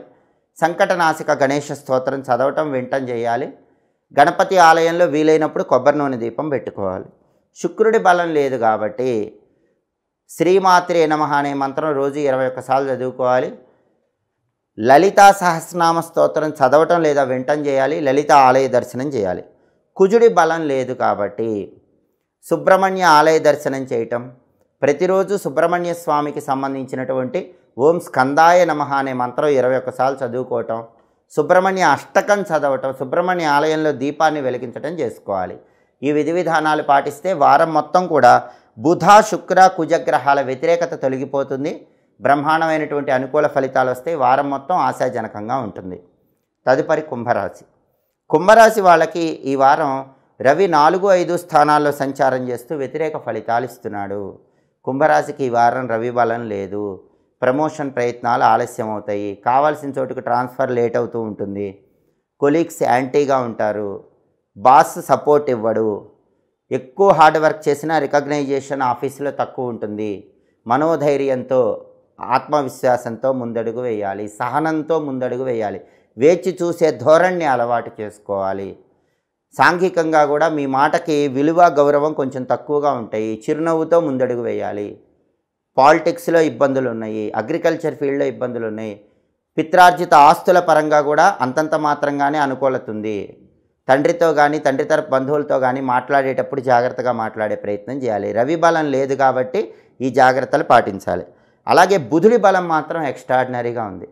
సంకటనాశక గణేష స్తోత్రం చదవటం వింటం చేయాలి. గణపతి ఆలయంలో వీలైనప్పుడు కొబ్బరి నూనె దీపం పెట్టుకోవాలి. శుక్రుడి బలం లేదు కాబట్టి శ్రీమాత్రే నమః అనే మంత్రం రోజు 21 సార్లు చదువుకోవాలి. లలితా సహస్రనామ స్తోత్రం చదవటం లేదా వింటం చేయాలి. లలిత ఆలయ దర్శనం చేయాలి. కుజుడి బలం లేదు కాబట్టి సుబ్రహ్మణ్య ఆలయ దర్శనం చేయటం, ప్రతిరోజు సుబ్రహ్మణ్య స్వామికి సంబంధించినటువంటి ఓం స్కందాయ నమః అనే మంత్రం 21 సార్లు చదువుకోవటం, సుబ్రహ్మణ్య అష్టకం చదవటం, సుబ్రహ్మణ్య ఆలయంలో దీపాన్ని వెలిగించడం చేసుకోవాలి. ఈ విధి విధానాలు పాటిస్తే వారం మొత్తం కూడా బుధ శుక్ర కుజగ్రహాల వ్యతిరేకత తొలగిపోతుంది. బ్రహ్మాండమైనటువంటి అనుకూల ఫలితాలు వస్తాయి. వారం మొత్తం ఆశాజనకంగా ఉంటుంది. తదుపరి కుంభరాశి. కుంభరాశి వాళ్ళకి ఈ వారం రవి 4, 5 స్థానాల్లో సంచారం చేస్తూ వ్యతిరేక ఫలితాలు ఇస్తున్నాడు. కుంభరాశికి ఈ వారం రవి బలం లేదు. ప్రమోషన్ ప్రయత్నాలు ఆలస్యం అవుతాయి. కావాల్సిన చోటుకు ట్రాన్స్ఫర్ లేట్ అవుతూ ఉంటుంది. కొలీగ్స్ యాంటీగా ఉంటారు. బాస్ సపోర్ట్ ఇవ్వడు. ఎక్కువ హార్డ్ వర్క్ చేసినా రికగ్నైజేషన్ ఆఫీసులో తక్కువ ఉంటుంది. మనోధైర్యంతో ఆత్మవిశ్వాసంతో ముందడుగు వేయాలి. సహనంతో ముందడుగు వేయాలి. వేచి చూసే ధోరణిని అలవాటు చేసుకోవాలి. సాంఘికంగా కూడా మీ మాటకి విలువ గౌరవం కొంచెం తక్కువగా ఉంటాయి. చిరునవ్వుతో ముందడుగు వేయాలి. పాలిటిక్స్లో ఇబ్బందులు ఉన్నాయి. అగ్రికల్చర్ ఫీల్డ్లో ఇబ్బందులు ఉన్నాయి. పిత్రార్జిత ఆస్తుల పరంగా కూడా అంతంత మాత్రంగానే అనుకూలత ఉంది. తండ్రితో కానీ తండ్రి తరపు బంధువులతో కానీ మాట్లాడేటప్పుడు జాగ్రత్తగా మాట్లాడే ప్రయత్నం చేయాలి. రవి బలం లేదు కాబట్టి ఈ జాగ్రత్తలు పాటించాలి. అలాగే బుధుడి బలం మాత్రం ఎక్స్ట్రాడినరీగా ఉంది.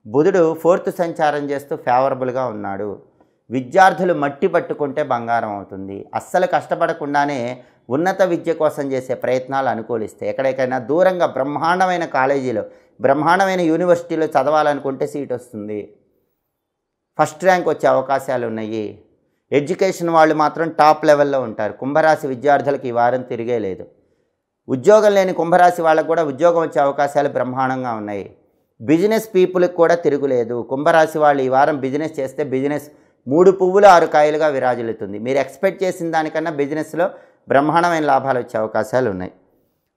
బుధుడు 4th సంచారం చేస్తూ ఫేవరబుల్గా ఉన్నాడు. విద్యార్థులు మట్టి పట్టుకుంటే బంగారం అవుతుంది. అస్సలు కష్టపడకుండానే ఉన్నత విద్య కోసం చేసే ప్రయత్నాలు అనుకూలిస్తాయి. ఎక్కడికైనా దూరంగా బ్రహ్మాండమైన కాలేజీలో బ్రహ్మాండమైన యూనివర్సిటీలో చదవాలనుకుంటే సీట్ వస్తుంది. ఫస్ట్ ర్యాంక్ వచ్చే అవకాశాలు ఉన్నాయి. ఎడ్యుకేషన్ వాళ్ళు మాత్రం టాప్ లెవెల్లో ఉంటారు. కుంభరాశి విద్యార్థులకు ఈ వారం తిరిగే లేదు. ఉద్యోగం లేని కుంభరాశి వాళ్ళకు కూడా ఉద్యోగం వచ్చే అవకాశాలు బ్రహ్మాండంగా ఉన్నాయి. బిజినెస్ పీపుల్కి కూడా తిరుగులేదు. కుంభరాశి వాళ్ళు ఈ వారం బిజినెస్ చేస్తే బిజినెస్ 3 పువ్వులు 6 కాయలుగా విరాజిల్లుతుంది. మీరు ఎక్స్పెక్ట్ చేసిన దానికన్నా బిజినెస్లో బ్రహ్మాండమైన లాభాలు వచ్చే అవకాశాలు ఉన్నాయి.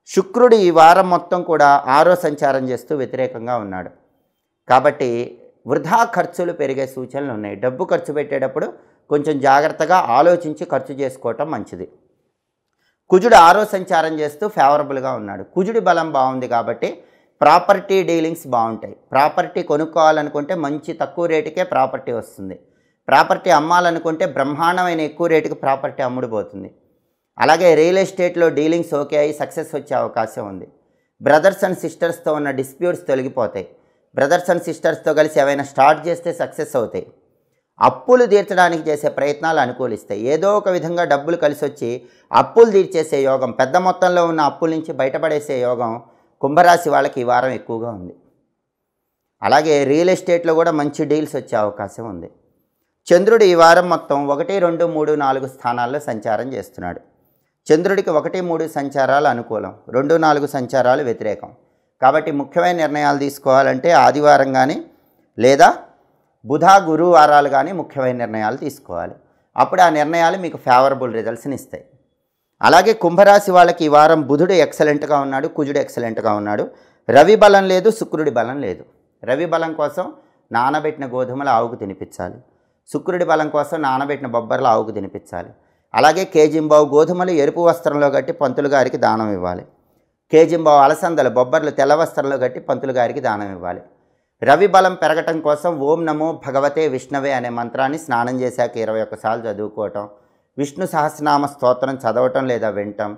శుక్రుడు ఈ వారం మొత్తం కూడా 6వ సంచారం చేస్తూ వ్యతిరేకంగా ఉన్నాడు. కాబట్టి వృధా ఖర్చులు పెరిగే సూచనలు ఉన్నాయి. డబ్బు ఖర్చు పెట్టేటప్పుడు కొంచెం జాగ్రత్తగా ఆలోచించి ఖర్చు చేసుకోవటం మంచిది. కుజుడు 6వ సంచారం చేస్తూ ఫేవరబుల్గా ఉన్నాడు. కుజుడి బలం బాగుంది కాబట్టి ప్రాపర్టీ డీలింగ్స్ బాగుంటాయి. ప్రాపర్టీ కొనుక్కోవాలనుకుంటే మంచి తక్కువ రేటుకే ప్రాపర్టీ వస్తుంది. ప్రాపర్టీ అమ్మాలనుకుంటే బ్రహ్మాండమైన ఎక్కువ రేటుకి ప్రాపర్టీ అమ్ముడుపోతుంది. అలాగే రియల్ ఎస్టేట్లో డీలింగ్స్ ఓకే అయ్యి సక్సెస్ వచ్చే అవకాశం ఉంది. బ్రదర్స్ అండ్ సిస్టర్స్తో ఉన్న డిస్ప్యూట్స్ తొలగిపోతాయి. బ్రదర్స్ అండ్ సిస్టర్స్తో కలిసి ఏవైనా స్టార్ట్ చేస్తే సక్సెస్ అవుతాయి. అప్పులు తీర్చడానికి చేసే ప్రయత్నాలు అనుకూలిస్తాయి. ఏదో ఒక విధంగా డబ్బులు కలిసి వచ్చి అప్పులు తీర్చేసే యోగం, పెద్ద మొత్తంలో ఉన్న అప్పుల నుంచి బయటపడేసే యోగం కుంభరాశి వాళ్ళకి ఈ వారం ఎక్కువగా ఉంది. అలాగే రియల్ ఎస్టేట్లో కూడా మంచి డీల్స్ వచ్చే అవకాశం ఉంది. చంద్రుడు ఈ వారం మొత్తం 1, 2, 3, 4 స్థానాల్లో సంచారం చేస్తున్నాడు. చంద్రుడికి 1, 3 సంచారాలు అనుకూలం, 2, 4 సంచారాలు వ్యతిరేకం. కాబట్టి ముఖ్యమైన నిర్ణయాలు తీసుకోవాలంటే ఆదివారం కానీ లేదా బుధ గురువారాలు కానీ ముఖ్యమైన నిర్ణయాలు తీసుకోవాలి. అప్పుడు ఆ నిర్ణయాలు మీకు ఫేవరబుల్ రిజల్ట్స్ని ఇస్తాయి. అలాగే కుంభరాశి వాళ్ళకి ఈ వారం బుధుడు ఎక్సలెంట్గా ఉన్నాడు. కుజుడు ఎక్సలెంట్గా ఉన్నాడు. రవి బలం లేదు. శుక్రుడి బలం లేదు. రవి బలం కోసం నానబెట్టిన గోధుమలు ఆవుకు తినిపించాలి. శుక్రుడి బలం కోసం నానబెట్టిన బొబ్బర్లు ఆవుకు తినిపించాలి. అలాగే కేజింబావు గోధుమలు ఎరుపు వస్త్రంలో కట్టి పంతులు గారికి దానం ఇవ్వాలి. కేజింబావు అలసందలు బొబ్బర్లు తెల్ల వస్త్రంలో కట్టి పంతులు గారికి దానం ఇవ్వాలి. రవి బలం పెరగటం కోసం ఓం నమో భగవతే విష్ణవే అనే మంత్రాన్ని స్నానం చేశాక 21 సార్లు చదువుకోవటం, విష్ణు సహస్రనామ స్తోత్రం చదవటం లేదా వినటం,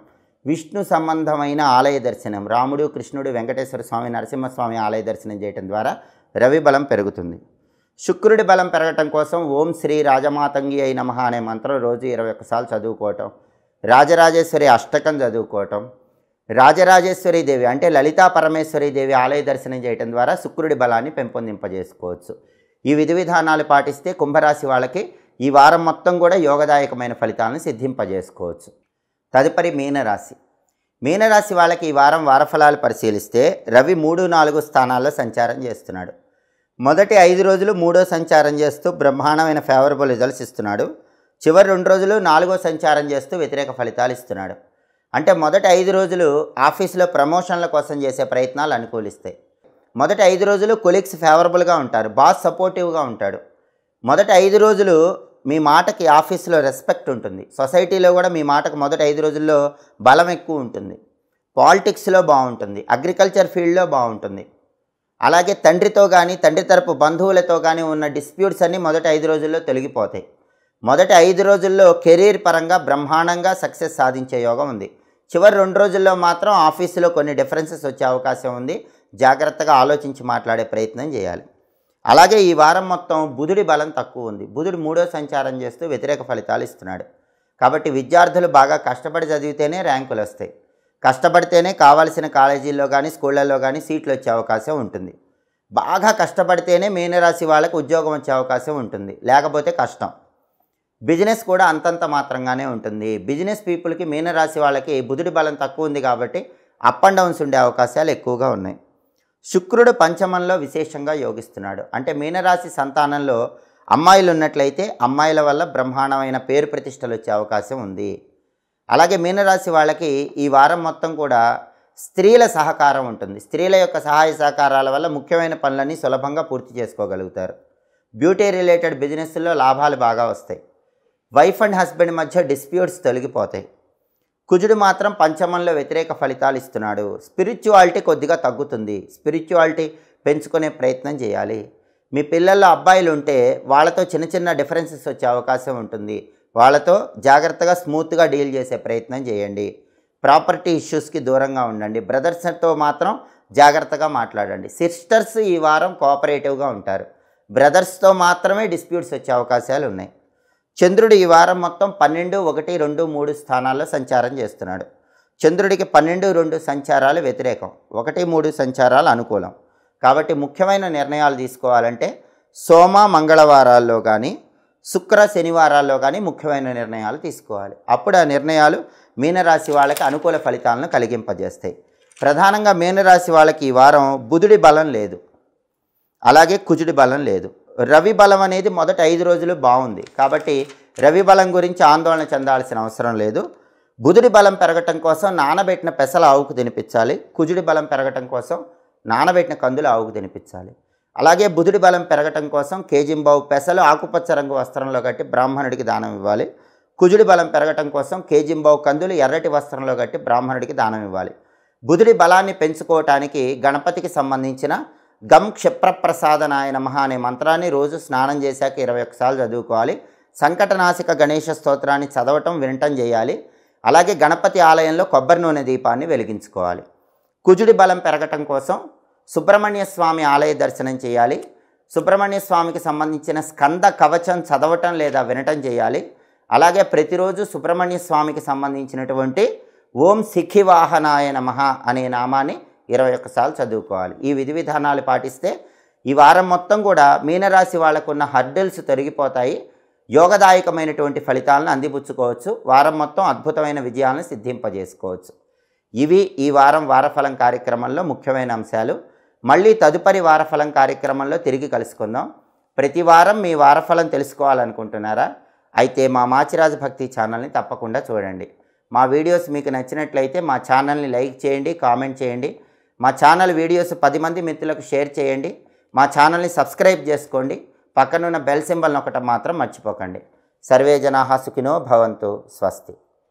విష్ణు సంబంధమైన ఆలయ దర్శనం, రాముడు, కృష్ణుడు, వెంకటేశ్వర స్వామి, నరసింహస్వామి ఆలయ దర్శనం చేయటం ద్వారా రవి బలం పెరుగుతుంది. శుక్రుడి బలం పెరగటం కోసం ఓం శ్రీ రాజమాతంగి అయి నమః అనే మంత్రం రోజు 21 సార్లు చదువుకోవటం, రాజరాజేశ్వరి అష్టకం చదువుకోవటం, రాజరాజేశ్వరి దేవి అంటే లలితా పరమేశ్వరి దేవి ఆలయ దర్శనం చేయటం ద్వారా శుక్రుడి బలాన్ని పెంపొందింపజేసుకోవచ్చు. ఈ విధి విధానాలు పాటిస్తే కుంభరాశి వాళ్ళకి ఈ వారం మొత్తం కూడా యోగదాయకమైన ఫలితాలను సిద్ధింపజేసుకోవచ్చు. తదుపరి మీనరాశి. మీనరాశి వాళ్ళకి ఈ వారం వారఫలాలు పరిశీలిస్తే రవి 3, 4 స్థానాల్లో సంచారం చేస్తున్నాడు. మొదటి 5 రోజులు 3వ సంచారం చేస్తూ బ్రహ్మాండమైన ఫేవరబుల్ రిజల్ట్స్ ఇస్తున్నాడు. చివరి 2 రోజులు 4వ సంచారం చేస్తూ వ్యతిరేక ఫలితాలు ఇస్తున్నాడు. అంటే మొదటి 5 రోజులు ఆఫీసులో ప్రమోషన్ల కోసం చేసే ప్రయత్నాలు అనుకూలిస్తాయి. మొదటి 5 రోజులు కొలీగ్స్ ఫేవరబుల్గా ఉంటారు, బాస్ సపోర్టివ్గా ఉంటాడు. మొదటి 5 రోజులు మీ మాటకి ఆఫీస్లో రెస్పెక్ట్ ఉంటుంది, సొసైటీలో కూడా మీ మాటకు మొదటి 5 రోజుల్లో బలం ఎక్కువ ఉంటుంది, పాలిటిక్స్లో బాగుంటుంది, అగ్రికల్చర్ ఫీల్డ్లో బాగుంటుంది. అలాగే తండ్రితో కానీ తండ్రి తరపు బంధువులతో కానీ ఉన్న డిస్ప్యూట్స్ అన్నీ మొదటి 5 రోజుల్లో తొలగిపోతాయి. మొదటి 5 రోజుల్లో కెరీర్ పరంగా బ్రహ్మాండంగా సక్సెస్ సాధించే యోగం ఉంది. చివరి 2 రోజుల్లో మాత్రం ఆఫీసులో కొన్ని డిఫరెన్సెస్ వచ్చే అవకాశం ఉంది, జాగ్రత్తగా ఆలోచించి మాట్లాడే ప్రయత్నం చేయాలి. అలాగే ఈ వారం మొత్తం బుధుడి బలం తక్కువ ఉంది. బుధుడు 3వ సంచారం చేస్తూ వ్యతిరేక ఫలితాలు ఇస్తున్నాడు. కాబట్టి విద్యార్థులు బాగా కష్టపడి చదివితేనే ర్యాంకులు వస్తాయి, కష్టపడితేనే కావాల్సిన కాలేజీల్లో కానీ స్కూళ్ళల్లో కానీ సీట్లు వచ్చే అవకాశం ఉంటుంది. బాగా కష్టపడితేనే మీనరాశి వాళ్ళకి ఉద్యోగం వచ్చే అవకాశం ఉంటుంది, లేకపోతే కష్టం. బిజినెస్ కూడా అంతంత మాత్రంగానే ఉంటుంది. బిజినెస్ పీపుల్కి మీనరాశి వాళ్ళకి బుధుడి బలం తక్కువ ఉంది కాబట్టి అప్ అండ్ డౌన్స్ ఉండే అవకాశాలు ఎక్కువగా ఉన్నాయి. శుక్రుడు పంచమంలో విశేషంగా యోగిస్తున్నాడు. అంటే మీనరాశి సంతానంలో అమ్మాయిలు ఉన్నట్లయితే అమ్మాయిల వల్ల బ్రహ్మాండమైన పేరు ప్రతిష్టలు వచ్చే అవకాశం ఉంది. అలాగే మీనరాశి వాళ్ళకి ఈ వారం మొత్తం కూడా స్త్రీల సహకారం ఉంటుంది. స్త్రీల యొక్క సహాయ సహకారాల వల్ల ముఖ్యమైన పనులన్నీ సులభంగా పూర్తి చేసుకోగలుగుతారు. బ్యూటీ రిలేటెడ్ బిజినెస్లో లాభాలు బాగా వస్తాయి. వైఫ్ అండ్ హస్బెండ్ మధ్య డిస్ప్యూట్స్ తొలగిపోతాయి. కుజుడు మాత్రం పంచమంలో వ్యతిరేక ఫలితాలు ఇస్తున్నాడు. స్పిరిచువాలిటీ కొద్దిగా తగ్గుతుంది, స్పిరిచువాలిటీ పెంచుకునే ప్రయత్నం చేయాలి. మీ పిల్లల్లో అబ్బాయిలు ఉంటే వాళ్ళతో చిన్న చిన్న డిఫరెన్సెస్ వచ్చే అవకాశం ఉంటుంది, వాళ్ళతో జాగ్రత్తగా స్మూత్గా డీల్ చేసే ప్రయత్నం చేయండి. ప్రాపర్టీ ఇష్యూస్కి దూరంగా ఉండండి. బ్రదర్స్తో మాత్రం జాగ్రత్తగా మాట్లాడండి. సిస్టర్స్ ఈ వారం కోఆపరేటివ్గా ఉంటారు, బ్రదర్స్తో మాత్రమే డిస్ప్యూట్స్ వచ్చే అవకాశాలు ఉన్నాయి. చంద్రుడు ఈ వారం మొత్తం 12, 1, 2, 3 స్థానాల్లో సంచారం చేస్తున్నాడు. చంద్రుడికి 12, 2 సంచారాలు వ్యతిరేకం, 1, 3 సంచారాలు అనుకూలం. కాబట్టి ముఖ్యమైన నిర్ణయాలు తీసుకోవాలంటే సోమ మంగళవారాల్లో కానీ శుక్ర శనివారాల్లో కానీ ముఖ్యమైన నిర్ణయాలు తీసుకోవాలి. అప్పుడు ఆ నిర్ణయాలు మీనరాశి వాళ్ళకి అనుకూల ఫలితాలను కలిగింపజేస్తాయి. ప్రధానంగా మీనరాశి వాళ్ళకి ఈ వారం బుధుడి బలం లేదు, అలాగే కుజుడి బలం లేదు. రవి బలం అనేది మొదటి 5 రోజులు బాగుంది కాబట్టి రవి బలం గురించి ఆందోళన చెందాల్సిన అవసరం లేదు. బుధుడి బలం పెరగటం కోసం నానబెట్టిన పెసల ఆవుకు తినిపించాలి. కుజుడి బలం పెరగటం కోసం నానబెట్టిన కందులు ఆవుకు తినిపించాలి. అలాగే బుధుడి బలం పెరగటం కోసం కేజింబావు పెసలు ఆకుపచ్చ రంగు వస్త్రంలో కట్టి బ్రాహ్మణుడికి దానం ఇవ్వాలి. కుజుడి బలం పెరగటం కోసం కేజింబావు కందులు ఎర్రటి వస్త్రంలో కట్టి బ్రాహ్మణుడికి దానం ఇవ్వాలి. బుధుడి బలాన్ని పెంచుకోవటానికి గణపతికి సంబంధించిన గం క్షిప్రప్రసాదనాయ నమః అనే మంత్రాన్ని రోజు స్నానం చేశాక 21 సార్లు చదువుకోవాలి. సంకటనాశక గణేష స్తోత్రాన్ని చదవటం వినటం చేయాలి. అలాగే గణపతి ఆలయంలో కొబ్బరి నూనె దీపాన్ని వెలిగించుకోవాలి. కుజుడి బలం పెరగటం కోసం సుబ్రహ్మణ్య స్వామి ఆలయ దర్శనం చేయాలి. సుబ్రహ్మణ్య స్వామికి సంబంధించిన స్కంద కవచం చదవటం లేదా వినటం చేయాలి. అలాగే ప్రతిరోజు సుబ్రహ్మణ్య స్వామికి సంబంధించినటువంటి ఓం సిఖివాహనాయ నమః అనే నామాన్ని 21 సార్లు చదువుకోవాలి. ఈ విధి విధానాలు పాటిస్తే ఈ వారం మొత్తం కూడా మీనరాశి వాళ్ళకున్న హర్డిల్స్ తొలగిపోతాయి, యోగదాయకమైనటువంటి ఫలితాలను అందిపుచ్చుకోవచ్చు. వారం మొత్తం అద్భుతమైన విజయాలను సిద్ధింపజేసుకోవచ్చు. ఇవి ఈ వారం వారఫలం కార్యక్రమంలో ముఖ్యమైన అంశాలు. మళ్ళీ తదుపరి వారఫలం కార్యక్రమంలో తిరిగి కలుసుకుందాం. ప్రతి వారం మీ వారఫలం తెలుసుకోవాలనుకుంటున్నారా? అయితే మా మాచిరాజు భక్తి ఛానల్ని తప్పకుండా చూడండి. మా వీడియోస్ మీకు నచ్చినట్లయితే మా ఛానల్ని లైక్ చేయండి, కామెంట్ చేయండి. మా ఛానల్ వీడియోస్ 10 మంది మిత్రులకు షేర్ చేయండి. మా ఛానల్ని సబ్స్క్రైబ్ చేసుకోండి. పక్కనున్న బెల్ సింబల్ నొక్కటం మాత్రం మర్చిపోకండి. సర్వే జనాః సుఖినో భవంతు. స్వస్తి.